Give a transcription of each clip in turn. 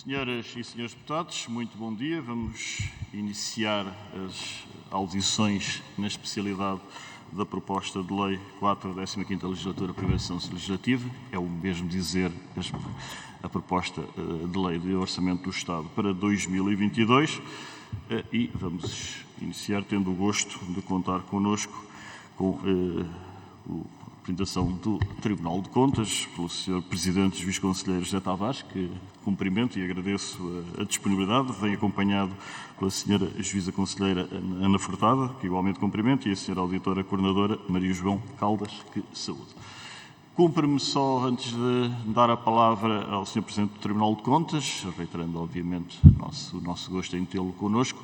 Senhoras e senhores deputados, muito bom dia. Vamos iniciar as audições na especialidade da proposta de lei 4 da 15ª Legislatura, primeira sessão legislativa. É o mesmo dizer a proposta de lei de orçamento do Estado para 2022 e vamos iniciar tendo o gosto de contar connosco com a apresentação do Tribunal de Contas, pelo Sr. Presidente dos Vice-Conselheiros José Tavares, que cumprimento e agradeço a disponibilidade, vem acompanhado pela Sra. Juíza Conselheira Ana Furtado, que igualmente cumprimento, e a Sra. Auditora Coordenadora Maria João Caldas, que saúde. Cumpre-me só, antes de dar a palavra ao Sr. Presidente do Tribunal de Contas, reiterando obviamente o nosso gosto em tê-lo connosco,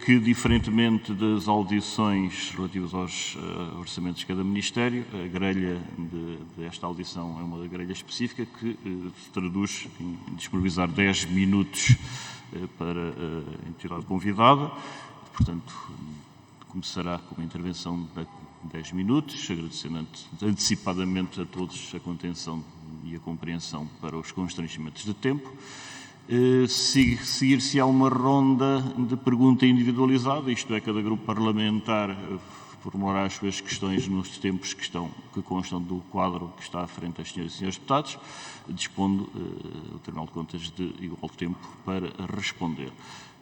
que, diferentemente das audições relativas aos orçamentos de cada Ministério, a grelha desta audição é uma grelha específica que se traduz em disponibilizar 10 minutos para a entidade convidada. Portanto, começará com uma intervenção de 10 minutos, agradecendo antecipadamente a todos a contenção e a compreensão para os constrangimentos de tempo. Seguir-se-á uma ronda de pergunta individualizada, isto é, cada grupo parlamentar formulará as suas questões nos tempos que constam do quadro que está à frente das senhoras e senhores deputados, dispondo o Tribunal de Contas de igual tempo para responder.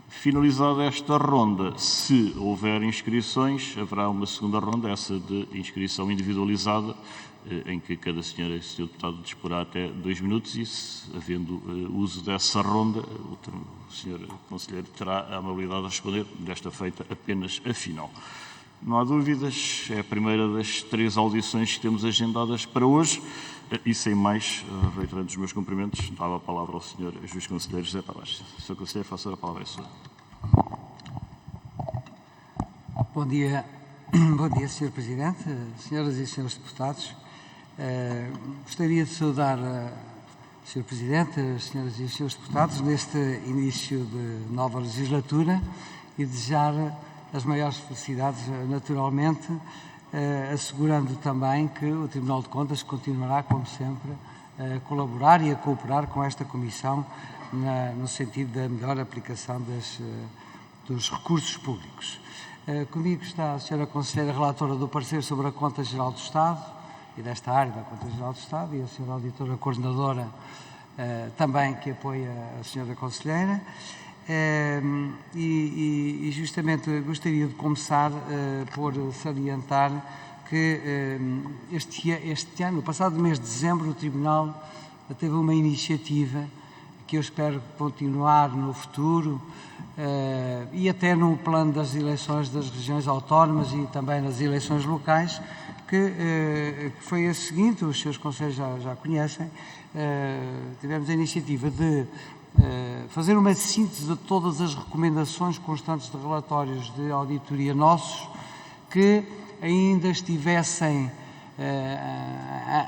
Finalizada esta ronda, se houver inscrições, haverá uma segunda ronda, essa de inscrição individualizada, em que cada senhora e senhor deputado disporá até 2 minutos e, havendo uso dessa ronda, o senhor Conselheiro terá a amabilidade de responder, desta feita apenas a final. Não há dúvidas, é a primeira das 3 audições que temos agendadas para hoje e, sem mais, reiterando os meus cumprimentos, dava a palavra ao senhor Juiz Conselheiro José Tavares. Sr. Conselheiro, faça a palavra, é sua. Bom dia, Sr. Presidente, senhoras e senhores deputados. Gostaria de saudar o Sr. Presidente, as senhoras e os senhores deputados neste início de nova legislatura e desejar as maiores felicidades, naturalmente, assegurando também que o Tribunal de Contas continuará, como sempre, a colaborar e a cooperar com esta Comissão no sentido da melhor aplicação dos recursos públicos. Comigo está a Sra. Conselheira Relatora do parecer sobre a Conta Geral do Estado e desta área da Conta Geral do Estado e a Sra. Auditora Coordenadora também, que apoia a Sra. Conselheira. E justamente gostaria de começar por salientar que este ano, no passado mês de dezembro, o Tribunal teve uma iniciativa que eu espero continuar no futuro e até no plano das eleições das regiões autónomas e também nas eleições locais, que foi a seguinte, os seus conselhos já conhecem, tivemos a iniciativa de fazer uma síntese de todas as recomendações constantes de relatórios de auditoria nossos que ainda estivessem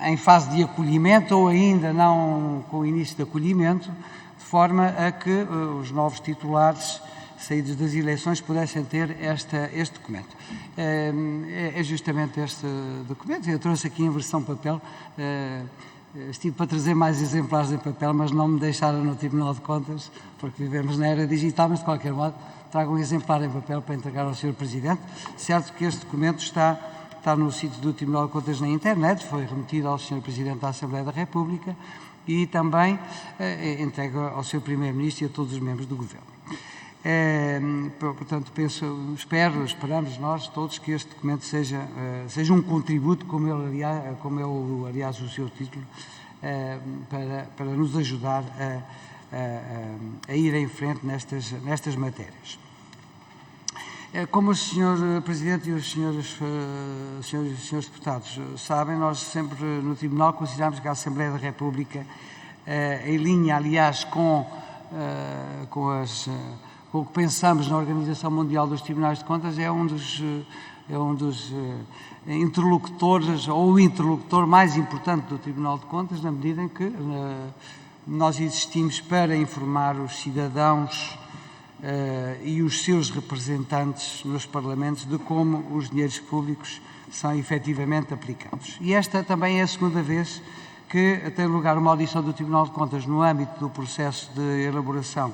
em fase de acolhimento ou ainda não com o início de acolhimento, de forma a que os novos titulares saídos das eleições pudessem ter este documento. É justamente este documento. Eu trouxe aqui em versão papel. Estive para trazer mais exemplares em papel, mas não me deixaram no Tribunal de Contas, porque vivemos na era digital, mas de qualquer modo trago um exemplar em papel para entregar ao Sr. Presidente. Certo que este documento está no sítio do Tribunal de Contas na internet, foi remetido ao Sr. Presidente da Assembleia da República e também entregue ao Sr. Primeiro-Ministro e a todos os membros do Governo. Portanto, esperamos nós todos que este documento seja um contributo, como é aliás o seu título, para nos ajudar a ir em frente nestas matérias. Como o Sr. Presidente e os senhores deputados sabem, nós sempre no Tribunal consideramos que a Assembleia da República, em linha, aliás, com o que pensamos na Organização Mundial dos Tribunais de Contas, é um dos interlocutores, ou o interlocutor mais importante do Tribunal de Contas, na medida em que nós existimos para informar os cidadãos e os seus representantes nos parlamentos de como os dinheiros públicos são efetivamente aplicados. E esta também é a segunda vez que tem lugar uma audição do Tribunal de Contas no âmbito do processo de elaboração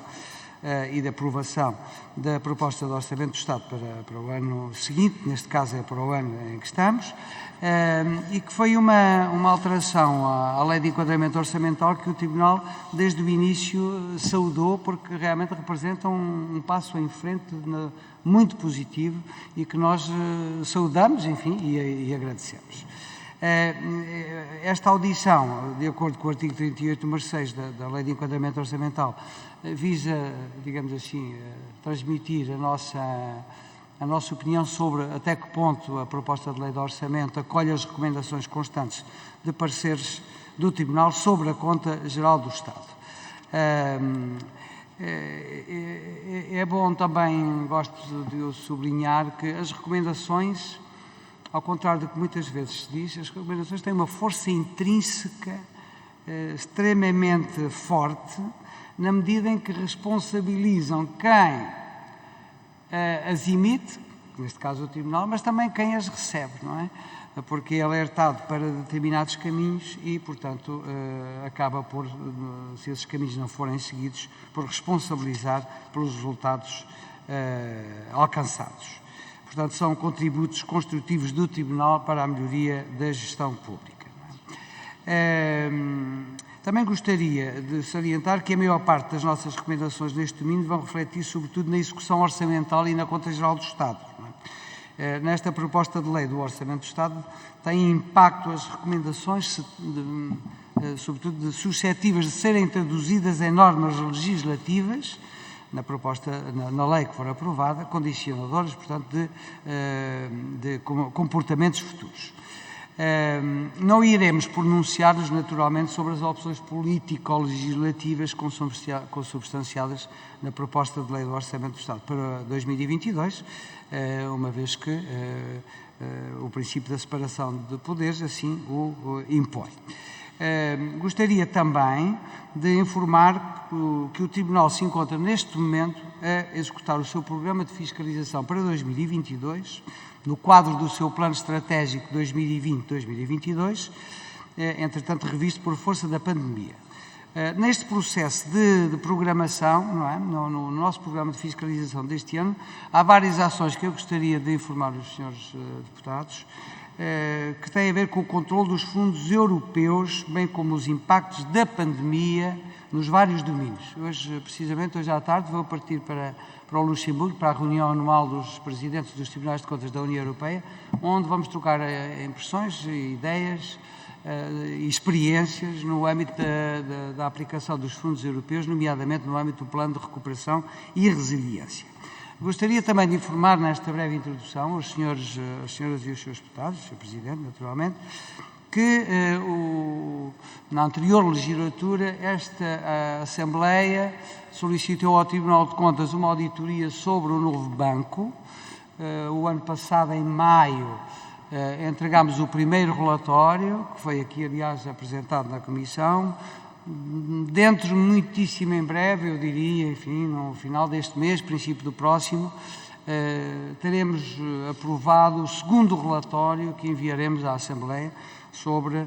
e de aprovação da proposta de Orçamento do Estado para o ano seguinte, neste caso é para o ano em que estamos, e que foi uma alteração à Lei de Enquadramento Orçamental que o Tribunal, desde o início, saudou, porque realmente representa um passo em frente muito positivo e que nós saudamos, enfim, e agradecemos. Esta audição, de acordo com o artigo 38, número 6 da Lei de Enquadramento Orçamental, visa, digamos assim, transmitir a nossa opinião sobre até que ponto a proposta de lei de orçamento acolhe as recomendações constantes de pareceres do Tribunal sobre a Conta Geral do Estado. É bom também, gosto de sublinhar, que as recomendações, ao contrário do que muitas vezes se diz, as recomendações têm uma força intrínseca extremamente forte, na medida em que responsabilizam quem as emite, neste caso o Tribunal, mas também quem as recebe, não é? Porque é alertado para determinados caminhos e, portanto, acaba por, se esses caminhos não forem seguidos, por responsabilizar pelos resultados alcançados. Portanto, são contributos construtivos do Tribunal para a melhoria da gestão pública. Também gostaria de salientar que a maior parte das nossas recomendações neste domínio vão refletir sobretudo na execução orçamental e na Conta Geral do Estado. Nesta proposta de lei do Orçamento do Estado tem impacto as recomendações, sobretudo suscetíveis de serem traduzidas em normas legislativas, na lei que for aprovada, condicionadoras, portanto, de comportamentos futuros. Não iremos pronunciar-nos, naturalmente, sobre as opções político-legislativas consubstanciadas na proposta de lei do Orçamento do Estado para 2022, uma vez que o princípio da separação de poderes assim o impõe. Gostaria também de informar que o Tribunal se encontra neste momento a executar o seu programa de fiscalização para 2022, no quadro do seu plano estratégico 2020-2022, entretanto revisto por força da pandemia. Neste processo de programação, não é? No nosso programa de fiscalização deste ano, há várias ações que eu gostaria de informar os senhores deputados, que têm a ver com o controle dos fundos europeus, bem como os impactos da pandemia nos vários domínios. Precisamente hoje à tarde, vou partir para o Luxemburgo, para a reunião anual dos presidentes dos Tribunais de Contas da União Europeia, onde vamos trocar impressões, ideias e experiências no âmbito da aplicação dos fundos europeus, nomeadamente no âmbito do Plano de Recuperação e Resiliência. Gostaria também de informar, nesta breve introdução, as senhoras e os seus deputados, o Sr. Presidente, naturalmente, que na anterior legislatura esta Assembleia solicitou ao Tribunal de Contas uma auditoria sobre o novo banco. O ano passado, em maio, entregámos o primeiro relatório, que foi aqui, aliás, apresentado na Comissão. Dentro, muitíssimo em breve, eu diria, enfim, no final deste mês, princípio do próximo, teremos aprovado o segundo relatório que enviaremos à Assembleia sobre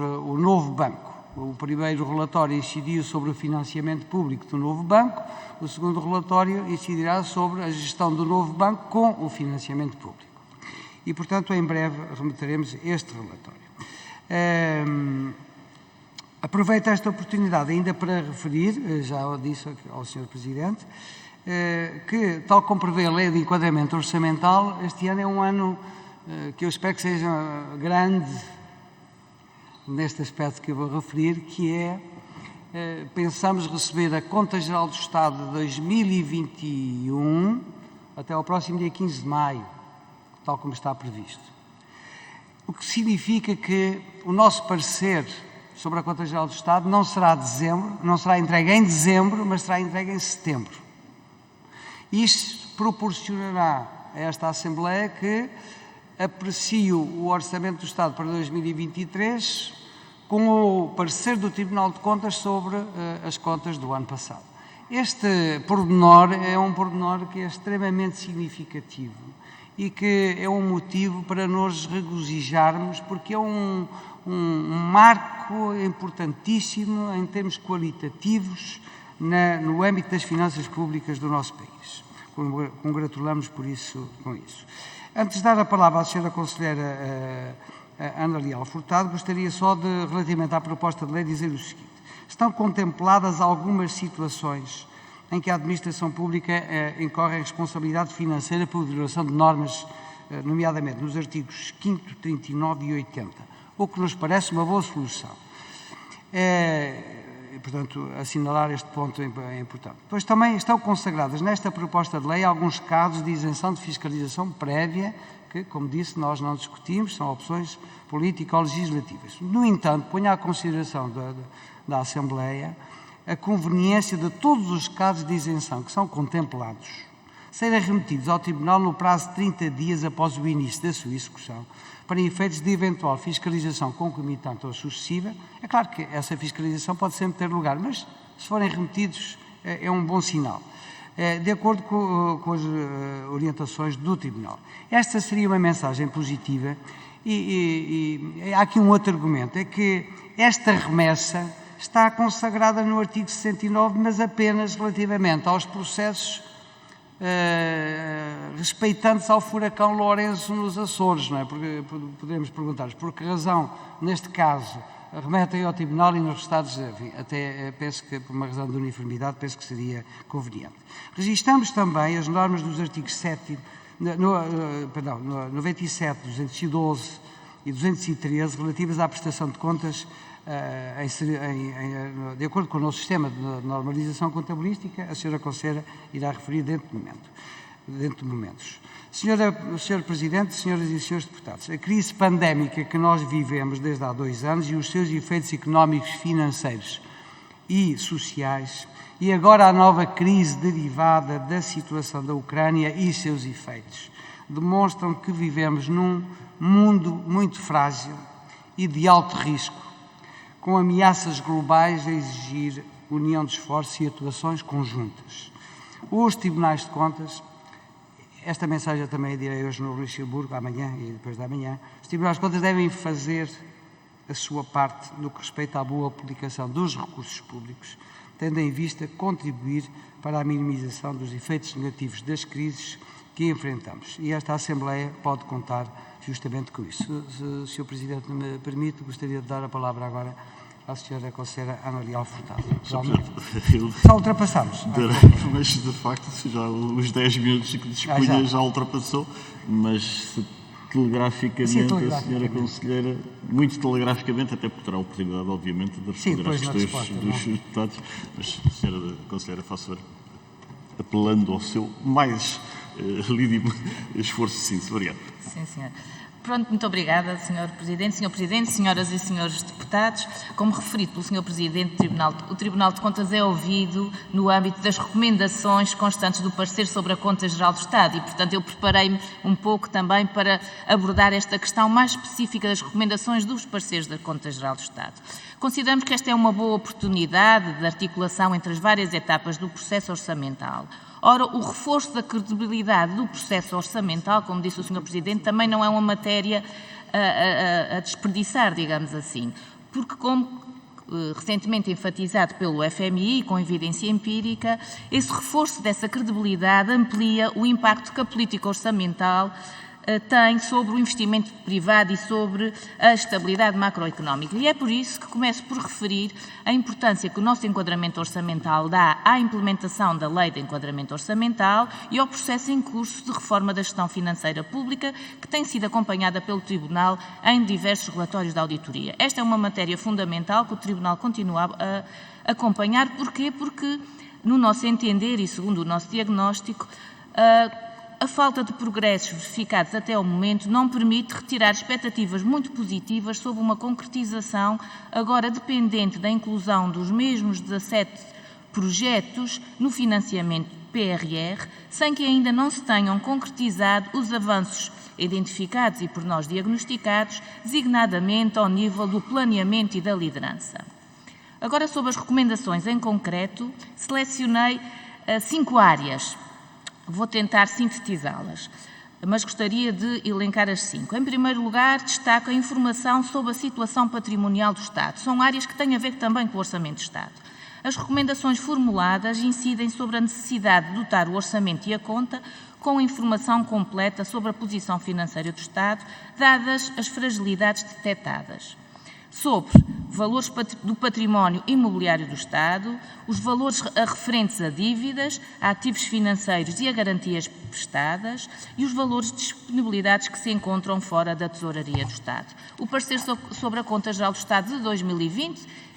o novo banco. O primeiro relatório incidiu sobre o financiamento público do novo banco, o segundo relatório incidirá sobre a gestão do novo banco com o financiamento público. E, portanto, em breve remeteremos este relatório. Aproveito esta oportunidade ainda para referir, já o disse ao Sr. Presidente, que, tal como prevê a Lei de Enquadramento Orçamental, este ano é um ano que eu espero que seja grande neste aspecto que eu vou referir, que é, pensamos receber a Conta Geral do Estado de 2021 até ao próximo dia 15 de maio, tal como está previsto. O que significa que o nosso parecer sobre a Conta Geral do Estado não será entregue em dezembro, mas será entregue em setembro. Isto proporcionará a esta Assembleia que aprecie o Orçamento do Estado para 2023 com o parecer do Tribunal de Contas sobre as contas do ano passado. Este pormenor é um pormenor que é extremamente significativo e que é um motivo para nos regozijarmos, porque é um um marco importantíssimo em termos qualitativos no âmbito das finanças públicas do nosso país. Congratulamos por isso, com isso. Antes de dar a palavra à Sra. Conselheira Ana Leal Furtado, gostaria só de, relativamente à proposta de lei, dizer o seguinte. Estão contempladas algumas situações em que a administração pública incorre em responsabilidade financeira por violação de normas, nomeadamente nos artigos 5º, 39 e 80, o que nos parece uma boa solução. Portanto, assinalar este ponto é importante. Depois também estão consagradas nesta proposta de lei alguns casos de isenção de fiscalização prévia, que, como disse, nós não discutimos, são opções político-legislativas. No entanto, ponho à consideração da Assembleia a conveniência de todos os casos de isenção que são contemplados serem remetidos ao Tribunal no prazo de 30 dias após o início da sua execução, para efeitos de eventual fiscalização concomitante ou sucessiva. É claro que essa fiscalização pode sempre ter lugar, mas se forem remetidos é um bom sinal, de acordo com as orientações do Tribunal. Esta seria uma mensagem positiva e há aqui um outro argumento, é que esta remessa está consagrada no artigo 69, mas apenas relativamente aos processos respeitantes ao furacão Lourenço nos Açores, não é? Porque podemos perguntar por que razão, neste caso, remetem ao Tribunal e nos restados, enfim, até penso que por uma razão de uniformidade, penso que seria conveniente. Registramos também as normas dos artigos 97, 212 e 213 relativas à prestação de contas de acordo com o nosso sistema de normalização contabilística. A Sra. Conselheira irá referir dentro de momentos. Sr. Presidente, Senhoras e Senhores Deputados, a crise pandémica que nós vivemos desde há 2 anos e os seus efeitos económicos, financeiros e sociais, e agora a nova crise derivada da situação da Ucrânia e seus efeitos, demonstram que vivemos num mundo muito frágil e de alto risco, com ameaças globais a exigir união de esforços e atuações conjuntas. Os Tribunais de Contas, esta mensagem eu também a direi hoje no Luxemburgo, amanhã e depois da manhã, os Tribunais de Contas devem fazer a sua parte no que respeita à boa aplicação dos recursos públicos, tendo em vista contribuir para a minimização dos efeitos negativos das crises que enfrentamos. E esta Assembleia pode contar justamente com isso. Se o Sr. Presidente me permite, gostaria de dar a palavra agora à Sra. Conselheira Ana Leal Furtado. Já ultrapassamos. Mas, de facto, já os 10 minutos que dispunha já ultrapassou, mas telegraficamente a Sra. Conselheira, muito telegraficamente, até porque terá a oportunidade, obviamente, de responder às questões dos deputados, mas a Sra. Conselheira, faço apelando ao seu mais lídimo esforço síntese. Obrigado. Sim, senhor. Pronto, muito obrigada, Sr. Presidente. Sr. Presidente, senhoras e senhores deputados, como referido pelo Sr. Presidente, o Tribunal de Contas é ouvido no âmbito das recomendações constantes do parecer sobre a Conta Geral do Estado e, portanto, eu preparei-me um pouco também para abordar esta questão mais específica das recomendações dos pareceres da Conta Geral do Estado. Consideramos que esta é uma boa oportunidade de articulação entre as várias etapas do processo orçamental. Ora, o reforço da credibilidade do processo orçamental, como disse o Sr. Presidente, também não é uma matéria a desperdiçar, digamos assim, porque, como recentemente enfatizado pelo FMI, com evidência empírica, esse reforço dessa credibilidade amplia o impacto que a política orçamental tem sobre o investimento privado e sobre a estabilidade macroeconómica. E é por isso que começo por referir a importância que o nosso enquadramento orçamental dá à implementação da Lei de Enquadramento Orçamental e ao processo em curso de reforma da gestão financeira pública, que tem sido acompanhada pelo Tribunal em diversos relatórios de auditoria. Esta é uma matéria fundamental que o Tribunal continua a acompanhar. Porquê? Porque, no nosso entender e segundo o nosso diagnóstico, a falta de progressos verificados até ao momento não permite retirar expectativas muito positivas sobre uma concretização agora dependente da inclusão dos mesmos 17 projetos no financiamento PRR, sem que ainda não se tenham concretizado os avanços identificados e por nós diagnosticados, designadamente ao nível do planeamento e da liderança. Agora, sobre as recomendações em concreto, selecionei 5 áreas. Vou tentar sintetizá-las. mas gostaria de elencar as 5. Em primeiro lugar, destaco a informação sobre a situação patrimonial do Estado. São áreas que têm a ver também com o Orçamento de Estado. As recomendações formuladas incidem sobre a necessidade de dotar o orçamento e a conta com informação completa sobre a posição financeira do Estado, dadas as fragilidades detectadas. Sobre valores do património imobiliário do Estado, os valores referentes a dívidas, a ativos financeiros e a garantias prestadas e os valores de disponibilidades que se encontram fora da Tesouraria do Estado. O parecer sobre a Conta Geral do Estado de 2020,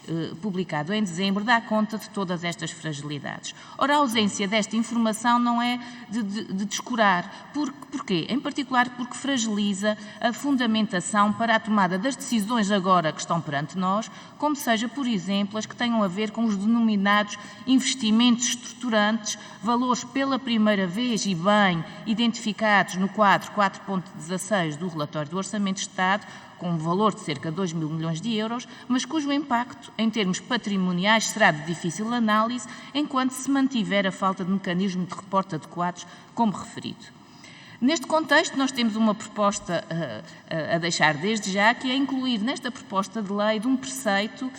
publicado em dezembro, dá conta de todas estas fragilidades. Ora, a ausência desta informação não é de descurar. Porquê? Em particular porque fragiliza a fundamentação para a tomada das decisões agora que estão perante nós, como seja, por exemplo, as que tenham a ver com os denominados investimentos estruturantes, valores pela primeira vez e bem identificados no quadro 4.16 do relatório do Orçamento de Estado, com um valor de cerca de 2 mil milhões de euros, mas cujo impacto, em termos patrimoniais, será de difícil análise, enquanto se mantiver a falta de mecanismo de reporte adequados, como referido. Neste contexto, nós temos uma proposta a deixar desde já, que é incluir nesta proposta de lei de um preceito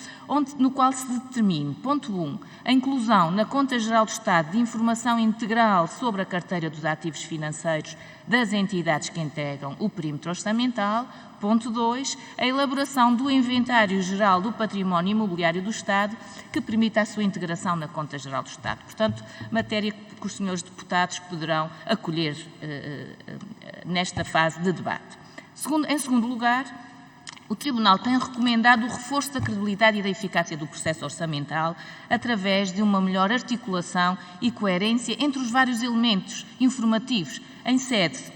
no qual se determine, ponto 1, a inclusão na Conta Geral do Estado de informação integral sobre a carteira dos ativos financeiros das entidades que integram o perímetro orçamental. Ponto 2, a elaboração do Inventário Geral do Património Imobiliário do Estado, que permita a sua integração na Conta Geral do Estado. Portanto, matéria que os senhores deputados poderão acolher nesta fase de debate. Em segundo lugar, o Tribunal tem recomendado o reforço da credibilidade e da eficácia do processo orçamental através de uma melhor articulação e coerência entre os vários elementos informativos em sede,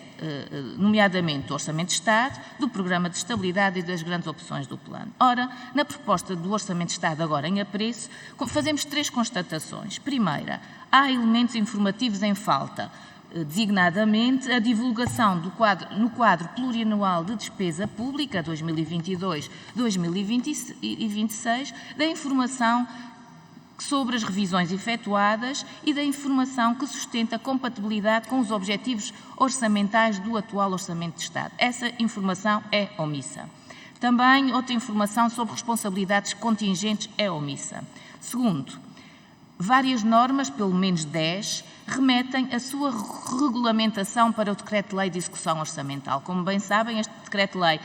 nomeadamente do Orçamento de Estado, do Programa de Estabilidade e das grandes opções do Plano. Ora, na proposta do Orçamento de Estado, agora em apreço, fazemos 3 constatações. Primeira, há elementos informativos em falta, designadamente a divulgação no quadro plurianual de despesa pública 2022-2026 da informação sobre as revisões efetuadas e da informação que sustenta a compatibilidade com os objetivos orçamentais do atual Orçamento de Estado. Essa informação é omissa. Também outra informação sobre responsabilidades contingentes é omissa. Segundo, várias normas, pelo menos 10, remetem a sua regulamentação para o Decreto-Lei de Execução Orçamental. Como bem sabem, este Decreto-Lei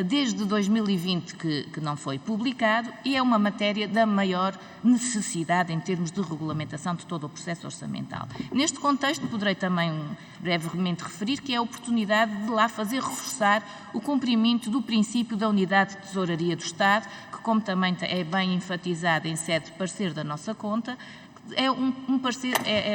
desde 2020 que não foi publicado e é uma matéria da maior necessidade em termos de regulamentação de todo o processo orçamental. Neste contexto, poderei também brevemente referir que é a oportunidade de lá fazer reforçar o cumprimento do princípio da unidade de tesouraria do Estado, que, como também é bem enfatizado em sede de parecer da nossa conta, é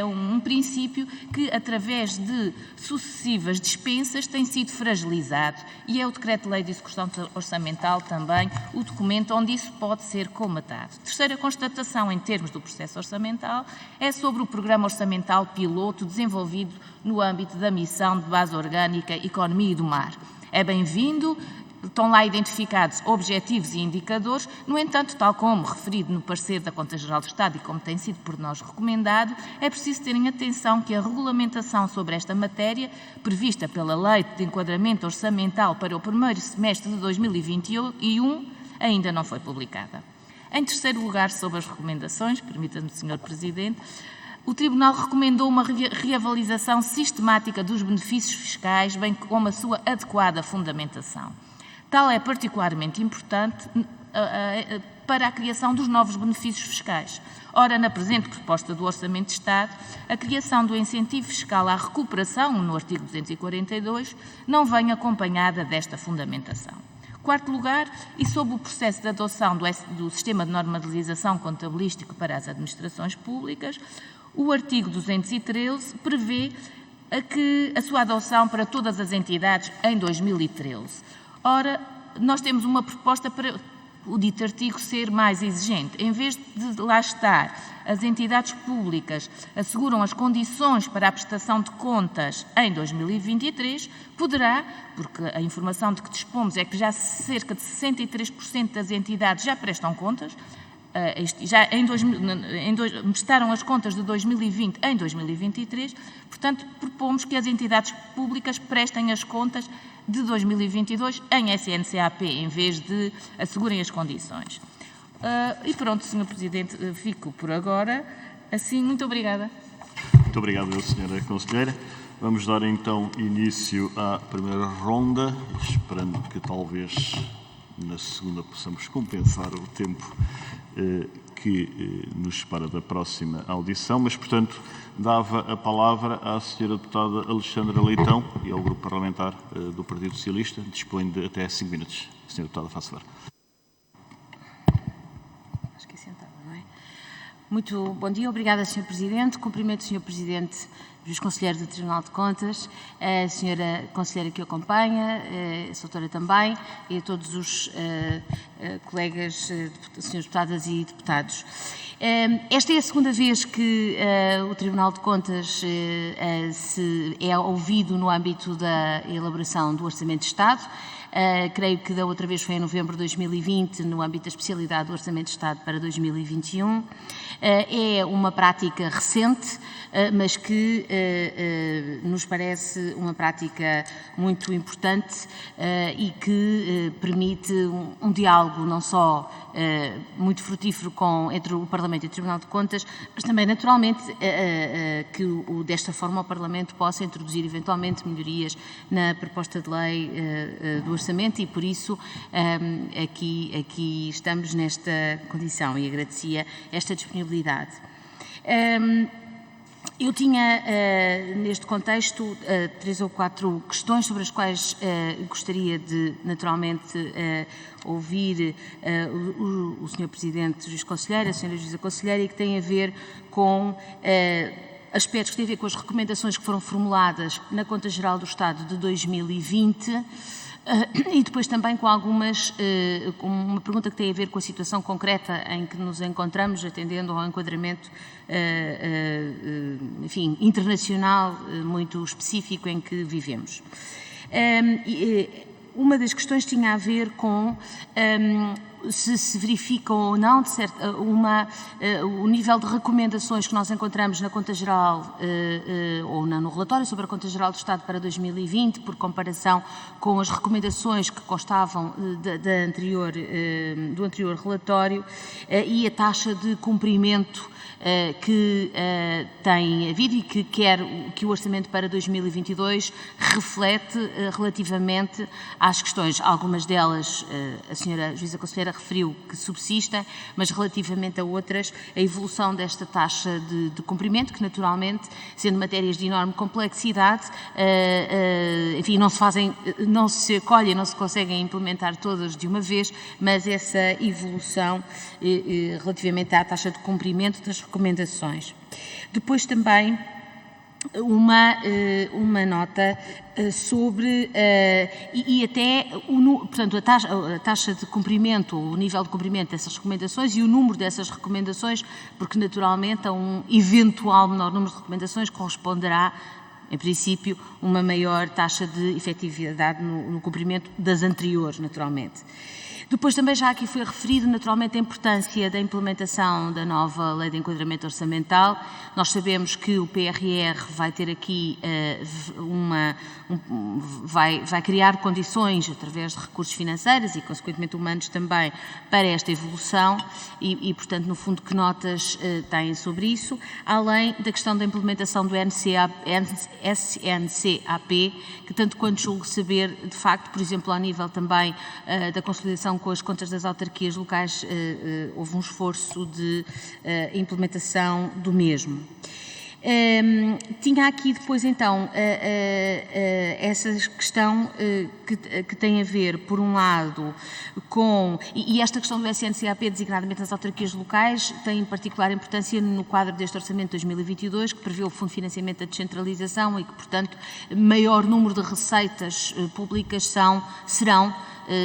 um princípio que, através de sucessivas dispensas, tem sido fragilizado e é o Decreto-Lei de Execução Orçamental também o documento onde isso pode ser comatado. Terceira constatação em termos do processo orçamental é sobre o Programa Orçamental Piloto desenvolvido no âmbito da Missão de Base Orgânica Economia e do Mar. É bem-vindo. Estão lá identificados objetivos e indicadores, no entanto, tal como referido no parecer da Conta Geral do Estado e como tem sido por nós recomendado, é preciso terem atenção que a regulamentação sobre esta matéria, prevista pela Lei de Enquadramento Orçamental para o primeiro semestre de 2021, ainda não foi publicada. Em terceiro lugar, sobre as recomendações, permita-me, Sr. Presidente, o Tribunal recomendou uma reavaliação sistemática dos benefícios fiscais, bem como a sua adequada fundamentação. Tal é particularmente importante para a criação dos novos benefícios fiscais. Ora, na presente proposta do Orçamento de Estado, a criação do incentivo fiscal à recuperação, no artigo 242, não vem acompanhada desta fundamentação. Quarto lugar, e sob o processo de adoção do Sistema de Normalização Contabilístico para as Administrações Públicas, o artigo 213 prevê a sua adoção para todas as entidades em 2013. Ora, nós temos uma proposta para o dito artigo ser mais exigente. Em vez de lá estar, as entidades públicas asseguram as condições para a prestação de contas em 2023, poderá, porque a informação de que dispomos é que já cerca de 63% das entidades já prestam contas, prestaram as contas de 2020 em 2023, portanto, propomos que as entidades públicas prestem as contas de 2022 em SNCAP, em vez de assegurem as condições. E pronto, Sr. Presidente, fico por agora. Assim, muito obrigada. Muito obrigado, Sra. Conselheira. Vamos dar então início à primeira ronda, esperando que talvez na segunda possamos compensar o tempo que nos separa da próxima audição, mas, portanto, dava a palavra à Sra. Deputada Alexandra Leitão e ao Grupo Parlamentar do Partido Socialista. Dispõe de até 5 minutos. Sra. Deputada, faça favor. Acho que é sentada, não é? Muito bom dia. Obrigada, Sr. Presidente. Cumprimento o Sr. Presidente dos Conselheiros do Tribunal de Contas, a Sra. Conselheira que o acompanha, a Soutora também, e a todos os colegas, Srs. Deputadas e Deputados. Esta é a segunda vez que o Tribunal de Contas é ouvido no âmbito da elaboração do Orçamento de Estado. Creio que da outra vez foi em novembro de 2020, no âmbito da especialidade do Orçamento de Estado para 2021. É uma prática recente, mas que nos parece uma prática muito importante e que permite um diálogo não só muito frutífero entre o Parlamento e o Tribunal de Contas, mas também, naturalmente, que desta forma o Parlamento possa introduzir eventualmente melhorias na proposta de lei do Orçamento e, por isso, aqui estamos nesta condição e agradecia esta disponibilidade. Eu tinha, neste contexto, 3 ou 4 questões sobre as quais gostaria de, naturalmente, ouvir o Sr. Presidente Juiz Conselheiro, a Sra. Juíza Conselheira, e que têm a ver com aspectos que têm a ver com as recomendações que foram formuladas na Conta Geral do Estado de 2020, e depois também com com uma pergunta que tem a ver com a situação concreta em que nos encontramos, atendendo ao enquadramento, enfim, internacional muito específico em que vivemos. Uma das questões tinha a ver com se verificam ou não o nível de recomendações que nós encontramos na Conta Geral ou no relatório sobre a Conta Geral do Estado para 2020, por comparação com as recomendações que constavam do anterior relatório, e a taxa de cumprimento que tem havido e que o Orçamento para 2022 reflete relativamente às questões. Algumas delas a Sra. Juíza Conselheira referiu que subsistem, mas relativamente a outras, a evolução desta taxa de cumprimento, que naturalmente, sendo matérias de enorme complexidade, enfim, não se acolhem, não se conseguem implementar todas de uma vez, mas essa evolução relativamente à taxa de cumprimento das recomendações. Depois também uma nota sobre, e até, portanto, a taxa de cumprimento, o nível de cumprimento dessas recomendações e o número dessas recomendações, porque naturalmente a um eventual menor número de recomendações corresponderá, em princípio, uma maior taxa de efetividade no cumprimento das anteriores, naturalmente. Depois também já aqui foi referido naturalmente a importância da implementação da nova Lei de Enquadramento Orçamental. Nós sabemos que o PRR vai ter aqui vai criar condições através de recursos financeiros e consequentemente humanos também para esta evolução e portanto no fundo que notas têm sobre isso, além da questão da implementação do SNCAP, que tanto quanto julgo saber, de facto, por exemplo, ao nível também da consolidação com as contas das autarquias locais, houve um esforço de implementação do mesmo. Tinha aqui depois então essa questão que tem a ver, por um lado, com, e esta questão do SNCAP, designadamente nas autarquias locais, tem em particular importância no quadro deste Orçamento de 2022, que prevê o Fundo de Financiamento da Descentralização e que, portanto, maior número de receitas públicas serão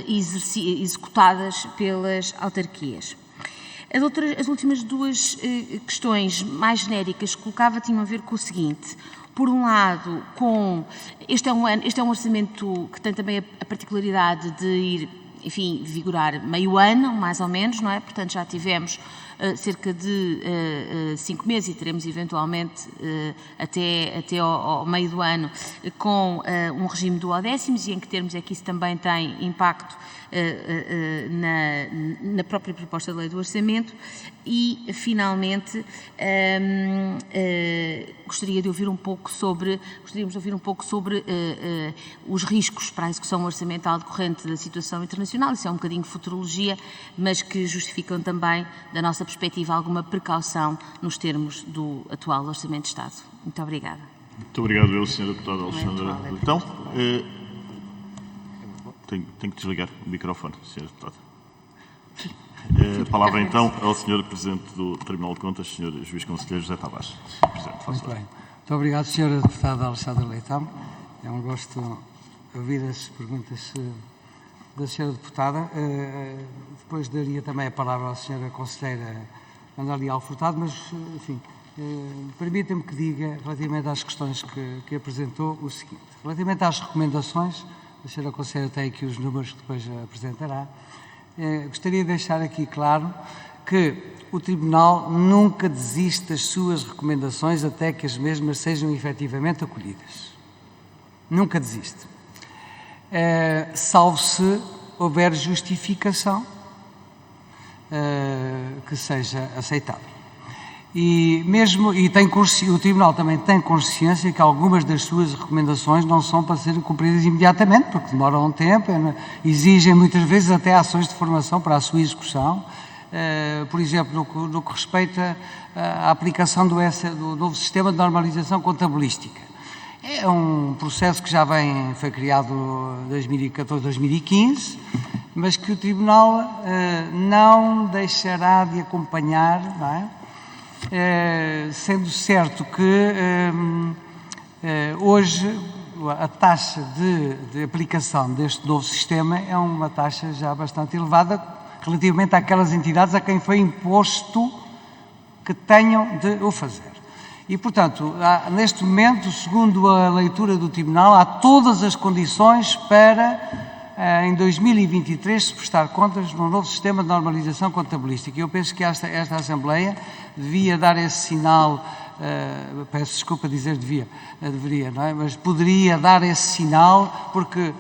executadas pelas autarquias. As últimas duas questões mais genéricas que colocava tinham a ver com o seguinte. Por um lado, este é um orçamento que tem também a particularidade de ir enfim, vigorar meio ano, mais ou menos, não é? Portanto, já tivemos cerca de 5 meses e teremos eventualmente até ao meio do ano com um regime do Odécimos, e em que termos é que isso também tem impacto na própria proposta de lei do orçamento. E, finalmente, gostaríamos de ouvir um pouco sobre os riscos para a execução orçamental decorrente da situação internacional. Isso é um bocadinho de futurologia, mas que justificam também, da nossa perspectiva, alguma precaução nos termos do atual Orçamento de Estado. Muito obrigada. Muito obrigado, eu, Sra. Deputada Alexandra Leitão. Tenho que desligar o microfone, Sra. Deputada. A palavra, então, ao Sr. Presidente do Tribunal de Contas, Sr. Juiz Conselheiro José Tavares. Presidente, Muito bem. Muito obrigado, Sra. Deputada Alexandra Leitão. É um gosto ouvir as perguntas da Sra. Deputada. Depois daria também a palavra à Sra. Conselheira Ana Leal Furtado, mas, enfim, permita-me que diga, relativamente às questões que apresentou, o seguinte. Relativamente às recomendações, a Sra. Conselheira tem aqui os números que depois apresentará. Gostaria de deixar aqui claro que o Tribunal nunca desiste das suas recomendações até que as mesmas sejam efetivamente acolhidas. Nunca desiste. Salvo se houver justificação que seja aceitável. O Tribunal também tem consciência que algumas das suas recomendações não são para serem cumpridas imediatamente, porque demoram um tempo, exigem muitas vezes até ações de formação para a sua execução. Por exemplo, no que respeita à aplicação do novo sistema de normalização contabilística. É um processo que foi criado em 2014, 2015, mas que o Tribunal não deixará de acompanhar, não é? Sendo certo que hoje a taxa de aplicação deste novo sistema é uma taxa já bastante elevada relativamente àquelas entidades a quem foi imposto que tenham de o fazer. E, portanto, neste momento, segundo a leitura do Tribunal, há todas as condições para, em 2023, se prestar contas no novo sistema de normalização contabilística. Eu penso que esta Assembleia devia dar esse sinal, peço desculpa dizer deveria, não é? Mas poderia dar esse sinal, porque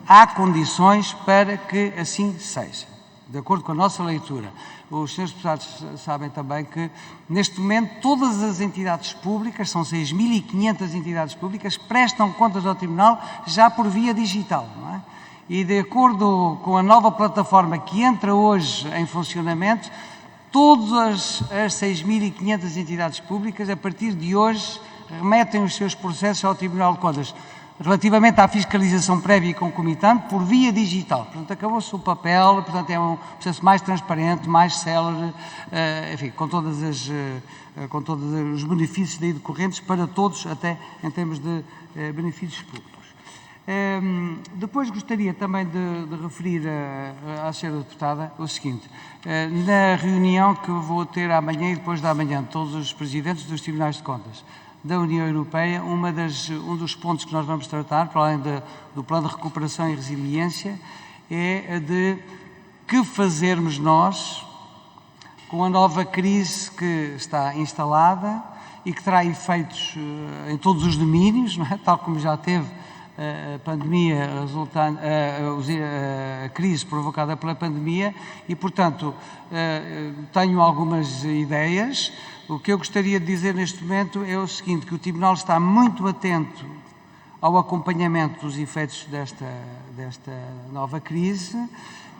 há condições para que assim seja. De acordo com a nossa leitura, os senhores deputados sabem também que, neste momento, todas as entidades públicas, são 6.500 entidades públicas, prestam contas ao Tribunal já por via digital, não é? E, de acordo com a nova plataforma que entra hoje em funcionamento, todas as 6.500 entidades públicas, a partir de hoje, remetem os seus processos ao Tribunal de Contas, relativamente à fiscalização prévia e concomitante, por via digital. Portanto, acabou-se o papel, portanto, é um processo mais transparente, mais célere, enfim, com todos os benefícios daí decorrentes para todos, até em termos de benefícios públicos. Depois gostaria também de referir à Sra. Deputada o seguinte: na reunião que vou ter amanhã e depois da amanhã, todos os presidentes dos Tribunais de Contas da União Europeia, um dos pontos que nós vamos tratar, para além do Plano de Recuperação e Resiliência, é de que fazermos nós com a nova crise que está instalada e que terá efeitos em todos os domínios, não é? Tal como já teve a pandemia resultante, a crise provocada pela pandemia, e, portanto, tenho algumas ideias. O que eu gostaria de dizer neste momento é o seguinte, que o Tribunal está muito atento ao acompanhamento dos efeitos desta nova crise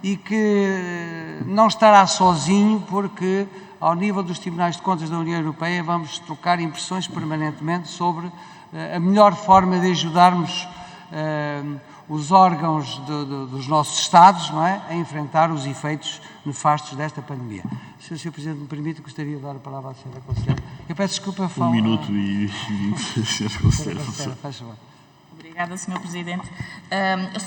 e que não estará sozinho, porque, ao nível dos Tribunais de Contas da União Europeia, vamos trocar impressões permanentemente sobre a melhor forma de ajudarmos os órgãos dos nossos Estados, não é, a enfrentar os efeitos nefastos desta pandemia. Se o Sr. Presidente me permite, gostaria de dar a palavra à Sra. Conselheira. Eu peço desculpa. 1 minuto e 20, Sra. Conselheira. Faz favor. Obrigada, Sr. Presidente.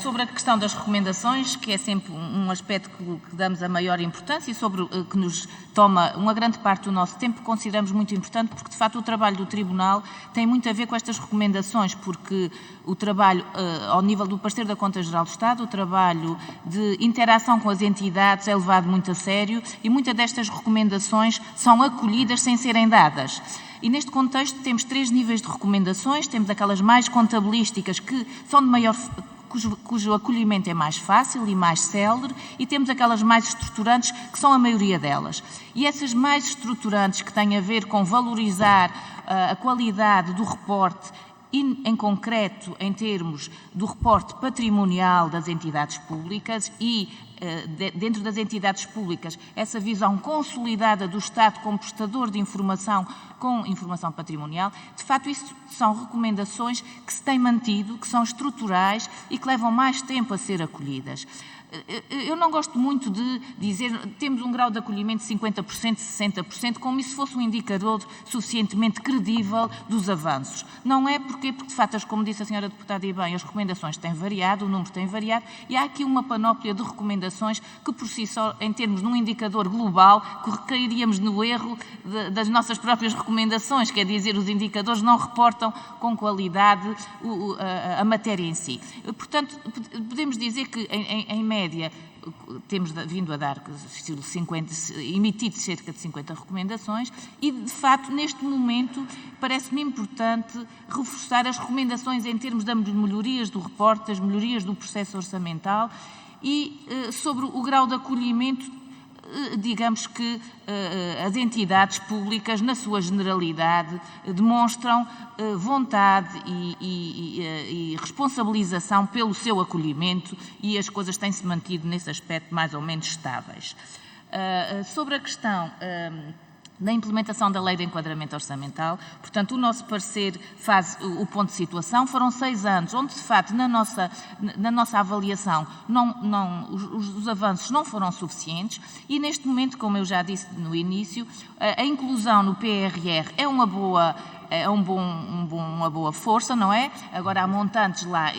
Sobre a questão das recomendações, que é sempre um aspecto que damos a maior importância e sobre que nos toma uma grande parte do nosso tempo, consideramos muito importante porque, de facto, o trabalho do Tribunal tem muito a ver com estas recomendações, porque o trabalho, ao nível do Parecer da Conta-Geral do Estado, o trabalho de interação com as entidades é levado muito a sério e muitas destas recomendações são acolhidas sem serem dadas. E neste contexto temos 3 níveis de recomendações, temos aquelas mais contabilísticas que são de maior, cujo acolhimento é mais fácil e mais célere, e temos aquelas mais estruturantes, que são a maioria delas. E essas mais estruturantes, que têm a ver com valorizar a qualidade do reporte, e, em concreto, em termos do reporte patrimonial das entidades públicas e, dentro das entidades públicas, essa visão consolidada do Estado como prestador de informação com informação patrimonial, de facto, isso são recomendações que se têm mantido, que são estruturais e que levam mais tempo a ser acolhidas. Eu não gosto muito de dizer temos um grau de acolhimento de 50%, 60%, como se fosse um indicador suficientemente credível dos avanços. Não é porque de facto, como disse a senhora deputada e bem, as recomendações têm variado, o número tem variado, e há aqui uma panóplia de recomendações que por si só, em termos de um indicador global, cairíamos no erro das nossas próprias recomendações, quer dizer, os indicadores não reportam com qualidade a matéria em si. Portanto, podemos dizer que, em média, temos vindo a dar emitido cerca de 50 recomendações e, de facto, neste momento, parece-me importante reforçar as recomendações em termos das melhorias do reporte, das melhorias do processo orçamental e sobre o grau de acolhimento. Digamos que as entidades públicas, na sua generalidade, demonstram vontade e responsabilização pelo seu acolhimento e as coisas têm-se mantido nesse aspecto mais ou menos estáveis. Sobre a questão da implementação da Lei de Enquadramento Orçamental, portanto, o nosso parecer faz o ponto de situação. Foram 6 anos onde, de facto, na nossa avaliação, os avanços não foram suficientes e, neste momento, como eu já disse no início, a inclusão no PRR é uma boa força, não é? Agora há montantes lá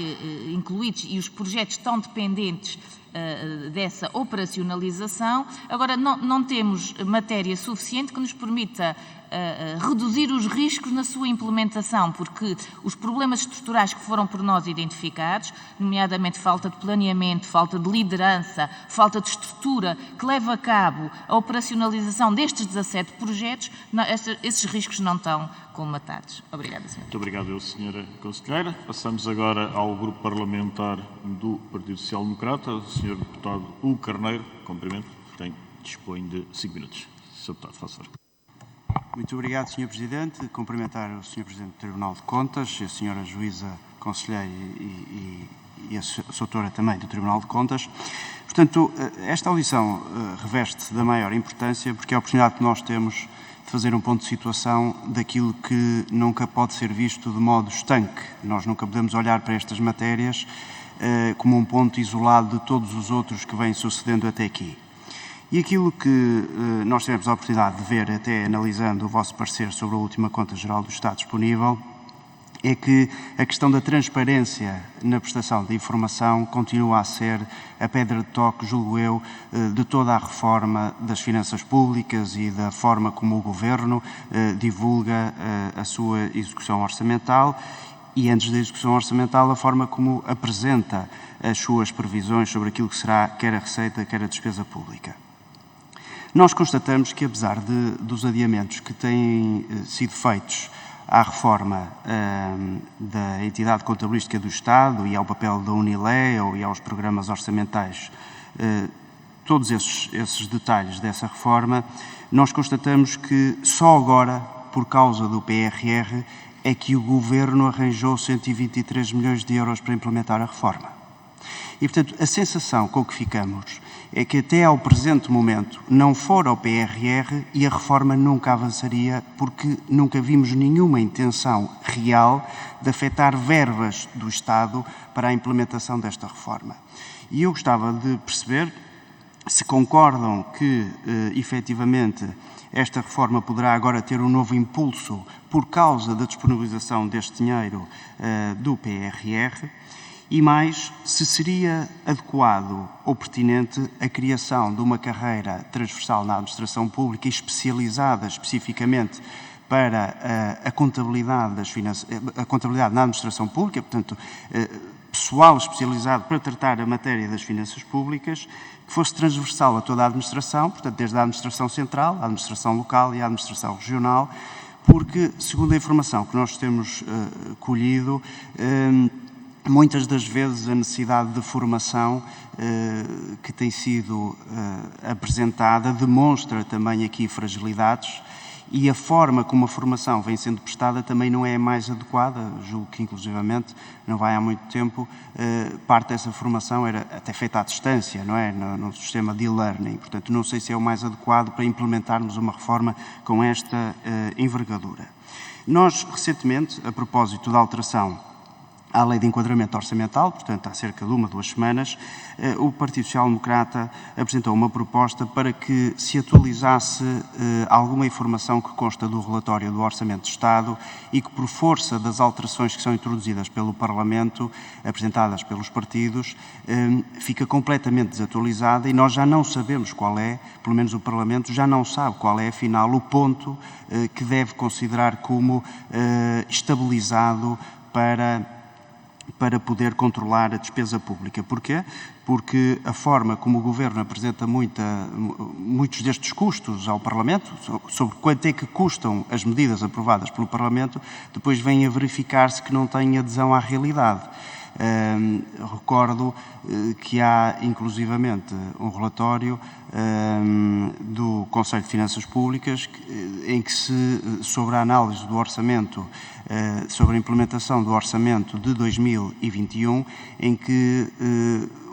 incluídos e os projetos estão dependentes dessa operacionalização. Agora, não temos matéria suficiente que nos permita reduzir os riscos na sua implementação, porque os problemas estruturais que foram por nós identificados, nomeadamente falta de planeamento, falta de liderança, falta de estrutura que leva a cabo a operacionalização destes 17 projetos, esses riscos não estão colmatados. Obrigada, Sra. Muito obrigado, Sra. Conselheira. Passamos agora ao Grupo Parlamentar do Partido Social Democrata, o Sr. Deputado Hugo Carneiro. Cumprimento, dispõe de 5 minutos. Sr. Deputado, faça favor. Muito obrigado, Sr. Presidente. Cumprimentar o Sr. Presidente do Tribunal de Contas, a Sra. Juíza Conselheira e a Soutora também do Tribunal de Contas. Portanto, esta audição reveste da maior importância porque é a oportunidade que nós temos de fazer um ponto de situação daquilo que nunca pode ser visto de modo estanque. Nós nunca podemos olhar para estas matérias como um ponto isolado de todos os outros que vêm sucedendo até aqui. E aquilo que nós tivemos a oportunidade de ver, até analisando o vosso parecer sobre a última Conta Geral do Estado disponível, é que a questão da transparência na prestação de informação continua a ser a pedra de toque, julgo eu, de toda a reforma das finanças públicas e da forma como o Governo divulga a sua execução orçamental e, antes da execução orçamental, a forma como apresenta as suas previsões sobre aquilo que será quer a receita, quer a despesa pública. Nós constatamos que, apesar dos adiamentos que têm sido feitos à reforma da entidade contabilística do Estado e ao papel da Unileo e aos programas orçamentais, todos esses detalhes dessa reforma, nós constatamos que só agora, por causa do PRR, é que o Governo arranjou 123 milhões de euros para implementar a reforma. E, portanto, a sensação com que ficamos é que até ao presente momento não fora o PRR e a reforma nunca avançaria porque nunca vimos nenhuma intenção real de afetar verbas do Estado para a implementação desta reforma. E eu gostava de perceber se concordam que, efetivamente, esta reforma poderá agora ter um novo impulso por causa da disponibilização deste dinheiro do PRR, e mais, se seria adequado ou pertinente a criação de uma carreira transversal na administração pública e especializada especificamente para a contabilidade na administração pública, portanto, pessoal especializado para tratar a matéria das finanças públicas, que fosse transversal a toda a administração, portanto, desde a administração central, a administração local e a administração regional, porque, segundo a informação que nós temos colhido, muitas das vezes a necessidade de formação que tem sido apresentada demonstra também aqui fragilidades, e a forma como a formação vem sendo prestada também não é a mais adequada. Julgo que, inclusivamente, não vai há muito tempo, parte dessa formação era até feita à distância, não é? No sistema de e-learning. Portanto, não sei se é o mais adequado para implementarmos uma reforma com esta envergadura. Nós, recentemente, a propósito da alteração à Lei de Enquadramento Orçamental, portanto, há cerca de 1 ou 2 semanas, o Partido Social Democrata apresentou uma proposta para que se atualizasse alguma informação que consta do relatório do Orçamento de Estado e que, por força das alterações que são introduzidas pelo Parlamento, apresentadas pelos partidos, fica completamente desatualizada e nós já não sabemos qual é, pelo menos o Parlamento já não sabe qual é, afinal, o ponto que deve considerar como estabilizado para poder controlar a despesa pública. Porquê? Porque a forma como o Governo apresenta muitos destes custos ao Parlamento, sobre quanto é que custam as medidas aprovadas pelo Parlamento, depois vem a verificar-se que não tem adesão à realidade. Recordo que há, inclusivamente, um relatório do Conselho de Finanças Públicas em que sobre a análise do orçamento, sobre a implementação do orçamento de 2021, em que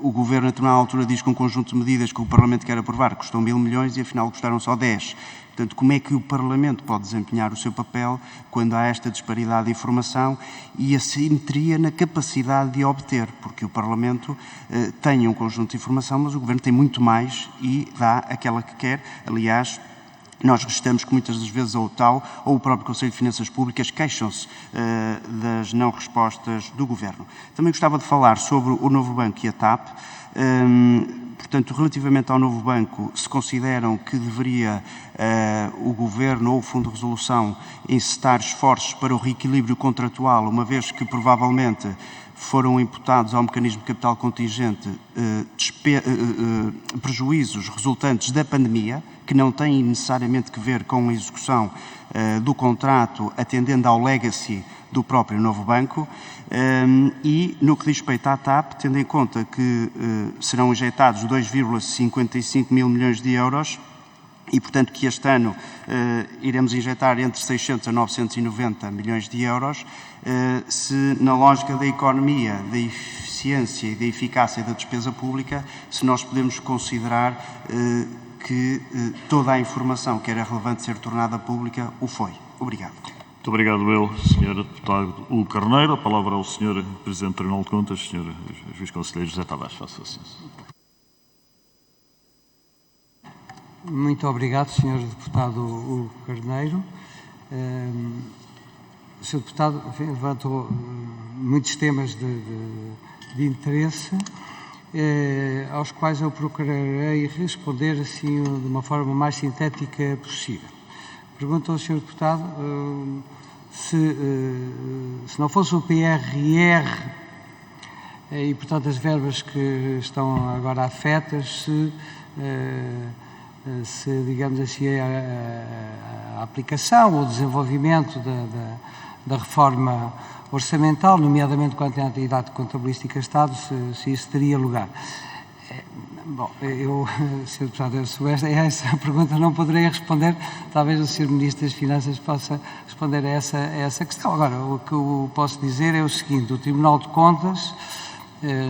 o Governo, a determinada altura, diz que um conjunto de medidas que o Parlamento quer aprovar custam 1.000 milhões e, afinal, custaram só 10. Portanto, como é que o Parlamento pode desempenhar o seu papel quando há esta disparidade de informação e assimetria na capacidade de obter? Porque o Parlamento tem um conjunto de informação, mas o Governo tem muito mais e dá aquela que quer. Aliás, nós registramos que muitas das vezes ou o próprio Conselho de Finanças Públicas queixam-se das não respostas do Governo. Também gostava de falar sobre o novo banco e a TAP. Portanto, relativamente ao novo banco, se consideram que deveria o Governo ou o Fundo de Resolução encetar esforços para o reequilíbrio contratual, uma vez que provavelmente foram imputados ao mecanismo de capital contingente prejuízos resultantes da pandemia, que não têm necessariamente que ver com a execução do contrato, atendendo ao legacy do próprio novo banco, e no que diz respeito à TAP, tendo em conta que serão injetados 2,55 mil milhões de euros e, portanto, que este ano iremos injetar entre 600 a 990 milhões de euros, se na lógica da economia, da eficiência e da eficácia da despesa pública, se nós podemos considerar que toda a informação que era relevante ser tornada pública o foi. Obrigado. Muito obrigado, eu, Sr. Deputado Hugo Carneiro. A palavra ao Sr. Presidente do Tribunal de Contas, Sr. Juiz Conselheiro José Tavares. Faça a ciência. Muito obrigado, Sr. Deputado Hugo Carneiro. O Sr. Deputado levantou muitos temas de interesse, aos quais eu procurarei responder assim de uma forma mais sintética possível. Pergunto ao Sr. Deputado se não fosse o PRR e, portanto, as verbas que estão agora afetas, se digamos assim, a aplicação ou o desenvolvimento da reforma orçamental, nomeadamente quanto à entidade contabilística Estado, se isso teria lugar. Bom, eu, Sr. Deputado, sobre essa pergunta não poderei responder, talvez o Sr. Ministro das Finanças possa responder a essa questão. Agora, o que eu posso dizer é o seguinte: o Tribunal de Contas,